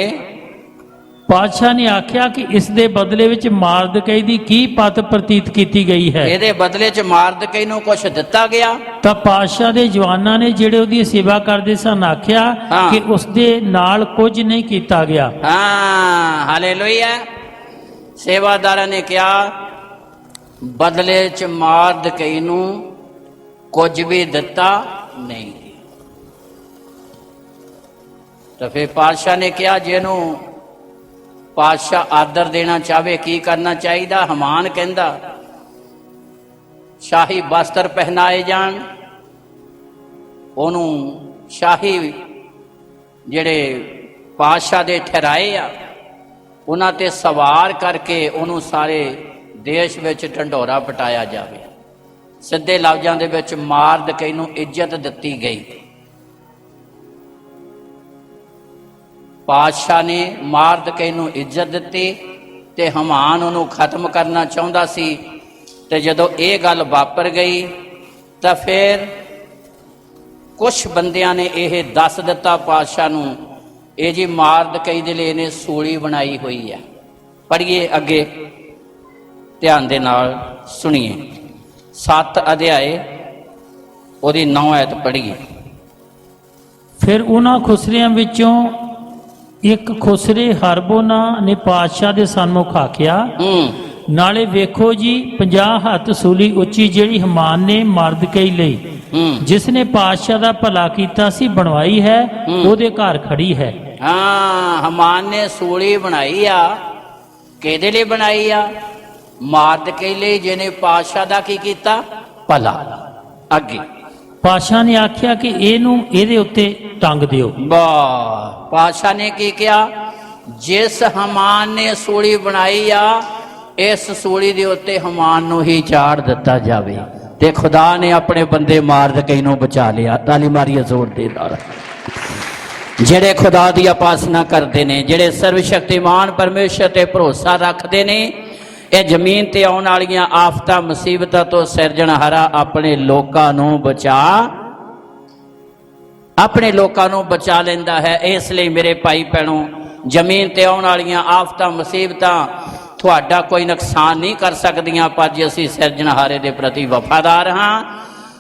ਪਾਤਸ਼ਾਹ ਨੇ ਆਖਿਆ ਕਿ ਇਸ ਦੇ ਬਦਲੇ ਵਿੱਚ ਮਾਰਦਕਈ ਦੀ ਕੀ ਪਤ ਪ੍ਰਤੀਤ ਕੀਤੀ ਗਈ ਹੈ। ਇਹਦੇ ਬਦਲੇ ਚ ਮਾਰਦਕਈ ਨੂੰ ਕੁਝ ਦਿੱਤਾ ਗਿਆ। ਤਾਂ ਪਾਤਸ਼ਾਹ ਦੇ ਜਵਾਨਾਂ ਨੇ ਜਿਹੜੇ ਉਹਦੀ ਸੇਵਾ ਕਰਦੇ ਸਨ ਆਖਿਆ ਹਾਂ। ਕਿ ਉਸ ਦੇ ਨਾਲ ਕੁਝ ਨਹੀਂ ਕੀਤਾ ਗਿਆ। ਹਾਂ ਹਾਲੇਲੂਇਆ। ਸੇਵਾਦਾਰਾਂ ਨੇ ਕਿਹਾ ਬਦਲੇ ਚ ਮਾਰਦਕਈ ਨੂੰ ਕੁਝ ਵੀ ਦਿੱਤਾ ਨਹੀਂ। ਤਾਂ ਫਿਰ ਪਾਤਸ਼ਾਹ ਨੇ ਕਿਹਾ ਜਿਹਨੂੰ ਪਾਤਸ਼ਾਹ ਆਦਰ ਦੇਣਾ ਚਾਹਵੇ ਕੀ ਕਰਨਾ ਚਾਹੀਦਾ? ਹਮਾਨ ਕਹਿੰਦਾ ਸ਼ਾਹੀ ਵਸਤਰ ਪਹਿਨਾਏ ਜਾਣ, ਉਹਨੂੰ ਸ਼ਾਹੀ ਜਿਹੜੇ ਪਾਤਸ਼ਾਹ ਦੇ ਠਹਿਰਾਏ ਆ ਉਹਨਾਂ ਤੇ ਸਵਾਰ ਕਰਕੇ ਉਹਨੂੰ ਸਾਰੇ ਦੇਸ਼ ਵਿੱਚ ਢੰਡੋਰਾ ਪਟਾਇਆ ਜਾਵੇ। ਸਿੱਧੇ ਲਫ਼ਜ਼ਾਂ ਦੇ ਵਿੱਚ ਮਾਰਦਕਈ ਨੂੰ ਇੱਜ਼ਤ ਦਿੱਤੀ ਗਈ। ਪਾਤਸ਼ਾਹ ਨੇ ਮਾਰਦਕਈ ਨੂੰ ਇੱਜ਼ਤ ਦਿੱਤੀ ਤੇ ਹਮਾਨ ਉਹਨੂੰ ਖਤਮ ਕਰਨਾ ਚਾਹੁੰਦਾ ਸੀ। ਤੇ ਜਦੋਂ ਇਹ ਗੱਲ ਵਾਪਰ ਗਈ ਤਾਂ ਫਿਰ ਕੁਛ ਬੰਦਿਆਂ ਨੇ ਇਹ ਦੱਸ ਦਿੱਤਾ ਪਾਤਸ਼ਾਹ ਨੂੰ, ਇਹ ਜੀ ਮਾਰਦਕਈ ਦੇ ਲਈ ਇਹਨੇ ਸੂਲੀ ਬਣਾਈ ਹੋਈ ਹੈ। ਪੜ੍ਹੀਏ ਅੱਗੇ, ਧਿਆਨ ਦੇ ਨਾਲ ਸੁਣੀਏ। 7 ਅਧਿਆਏ ਉਹਦੀ 9 ਐਤ ਪੜ੍ਹੀਏ। ਫਿਰ ਉਹਨਾਂ ਖੁਸਰਿਆਂ ਵਿੱਚੋਂ ਇੱਕ ਖੁਸਰੇ ਹਰਬੋਨਾ ਨੇ ਪਾਤਸ਼ਾਹ ਦੇ ਸਨਮੁਖ ਆਖਿਆ, ਨਾਲੇ ਵੇਖੋ ਜੀ 50 ਹੱਥ ਸੂਲੀ ਉੱਚੀ ਜਿਹੜੀ ਹਮਾਨ ਨੇ ਮਰਦਕਈ ਲਈ, ਜਿਸ ਨੇ ਪਾਤਸ਼ਾਹ ਦਾ ਭਲਾ ਕੀਤਾ ਸੀ, ਬਣਵਾਈ ਹੈ, ਉਹਦੇ ਘਰ ਖੜੀ ਹੈ। ਹਾਂ, ਹਮਾਨ ਨੇ ਸੂਲੀ ਬਣਾਈ ਆ। ਕਿਹਦੇ ਲਈ ਬਣਾਈ ਆ? ਮਾਰਦਕਈ ਲਈ, ਜਿਹਨੇ ਪਾਤਸ਼ਾਹ ਦਾ ਕੀ ਕੀਤਾ? ਭਲਾ। ਅੱਗੇ ਪਾਤਸ਼ਾਹ ਨੇ ਆਖਿਆ ਕਿ ਇਹਨੂੰ ਇਹਦੇ ਉੱਤੇ ਟੰਗ ਦਿਓ। ਵਾਹ! ਪਾਤਸ਼ਾਹ ਨੇ ਕੀ ਕਿਹਾ? ਜਿਸ ਹਮਾਨ ਨੇ ਸੂਲੀ ਬਣਾਈ ਆ, ਇਸ ਸੂਲੀ ਦੇ ਉੱਤੇ ਹਮਾਨ ਨੂੰ ਹੀ ਚਾੜ ਦਿੱਤਾ ਜਾਵੇ। ਤੇ ਖੁਦਾ ਨੇ ਆਪਣੇ ਬੰਦੇ ਮਾਰਦਕਈ ਨੂੰ ਬਚਾ ਲਿਆ। ਤਾਲੀ ਮਾਰੀਏ ਜ਼ੋਰ ਦੇ ਨਾਲ। ਜਿਹੜੇ ਖੁਦਾ ਦੀ ਉਪਾਸਨਾ ਕਰਦੇ ਨੇ, ਜਿਹੜੇ ਸਰਵ ਸ਼ਕਤੀਮਾਨ ਪਰਮੇਸ਼ਰ ਤੇ ਭਰੋਸਾ ਰੱਖਦੇ ਨੇ, ਇਹ ਜ਼ਮੀਨ ਤੇ ਆਉਣ ਵਾਲੀਆਂ ਆਫਤਾਂ ਮੁਸੀਬਤਾਂ ਤੋਂ ਸਿਰਜਣਹਾਰਾ ਆਪਣੇ ਲੋਕਾਂ ਨੂੰ ਬਚਾ ਲੈਂਦਾ ਹੈ। ਇਸ ਲਈ ਮੇਰੇ ਭਾਈ ਭੈਣੋ, ਜ਼ਮੀਨ ਤੇ ਆਉਣ ਵਾਲੀਆਂ ਆਫਤਾਂ ਮੁਸੀਬਤਾਂ ਤੁਹਾਡਾ ਕੋਈ ਨੁਕਸਾਨ ਨਹੀਂ ਕਰ ਸਕਦੀਆਂ, ਪਰ ਜੇ ਅਸੀਂ ਸਿਰਜਣਹਾਰੇ ਦੇ ਪ੍ਰਤੀ ਵਫਾਦਾਰ ਹਾਂ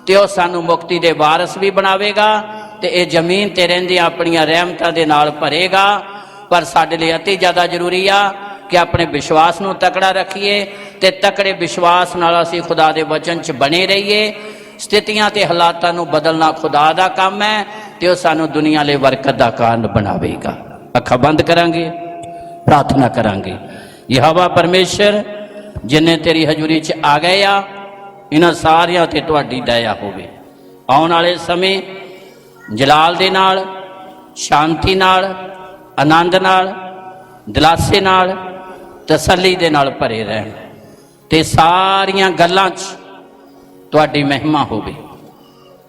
ਤੇ ਉਹ ਸਾਨੂੰ ਮੁਕਤੀ ਦੇ ਵਾਰਸ ਵੀ ਬਣਾਵੇਗਾ ਤੇ ਇਹ ਜ਼ਮੀਨ ਤੇ ਰਹਿੰਦੀਆਂ ਆਪਣੀਆਂ ਰਹਿਮਤਾਂ ਦੇ ਨਾਲ ਭਰੇਗਾ। ਪਰ ਸਾਡੇ ਲਈ ਅਤੀ ਜ਼ਿਆਦਾ ਜ਼ਰੂਰੀ ਆ ਕਿ ਆਪਣੇ ਵਿਸ਼ਵਾਸ ਨੂੰ ਤਕੜਾ ਰੱਖੀਏ ਤੇ ਤਕੜੇ ਵਿਸ਼ਵਾਸ ਨਾਲ ਅਸੀਂ ਖੁਦਾ ਦੇ ਵਚਨ 'ਚ ਬਣੇ ਰਹੀਏ। ਸਥਿਤੀਆਂ ਤੇ ਹਾਲਾਤਾਂ ਨੂੰ ਬਦਲਣਾ ਖੁਦਾ ਦਾ ਕੰਮ ਹੈ ਤੇ ਉਹ ਸਾਨੂੰ ਦੁਨੀਆ ਲਈ ਬਰਕਤ ਦਾ ਕਾਰਨ ਬਣਾਵੇਗਾ। ਅੱਖਾਂ ਬੰਦ ਕਰਾਂਗੇ, ਪ੍ਰਾਰਥਨਾ ਕਰਾਂਗੇ। ਯਹੋਵਾ ਪਰਮੇਸ਼ਰ, ਜਿੰਨੇ ਤੇਰੀ ਹਜ਼ੂਰੀ 'ਚ ਆ ਗਏ ਆ, ਇਹਨਾਂ ਸਾਰਿਆਂ ਤੇ ਤੁਹਾਡੀ ਦਇਆ ਹੋਵੇ। ਆਉਣ ਵਾਲੇ ਸਮੇਂ ਜਲਾਲ ਦੇ ਨਾਲ, ਸ਼ਾਂਤੀ ਨਾਲ, ਆਨੰਦ ਨਾਲ, ਦਿਲਾਸੇ ਨਾਲ, ਤਸੱਲੀ ਦੇ ਨਾਲ ਭਰੇ ਰਹਿਣ ਤੇ ਸਾਰੀਆਂ ਗੱਲਾਂ 'ਚ ਤੁਹਾਡੀ ਮਹਿਮਾ ਹੋਵੇ।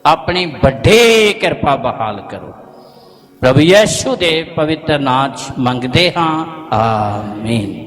ਆਪਣੀ ਵੱਡੀ ਕਿਰਪਾ ਬਹਾਲ ਕਰੋ। ਪ੍ਰਭੂ ਯਿਸੂ ਦੇ ਪਵਿੱਤਰ ਨਾਮ 'ਚ ਮੰਗਦੇ ਹਾਂ, ਆਮੀਨ।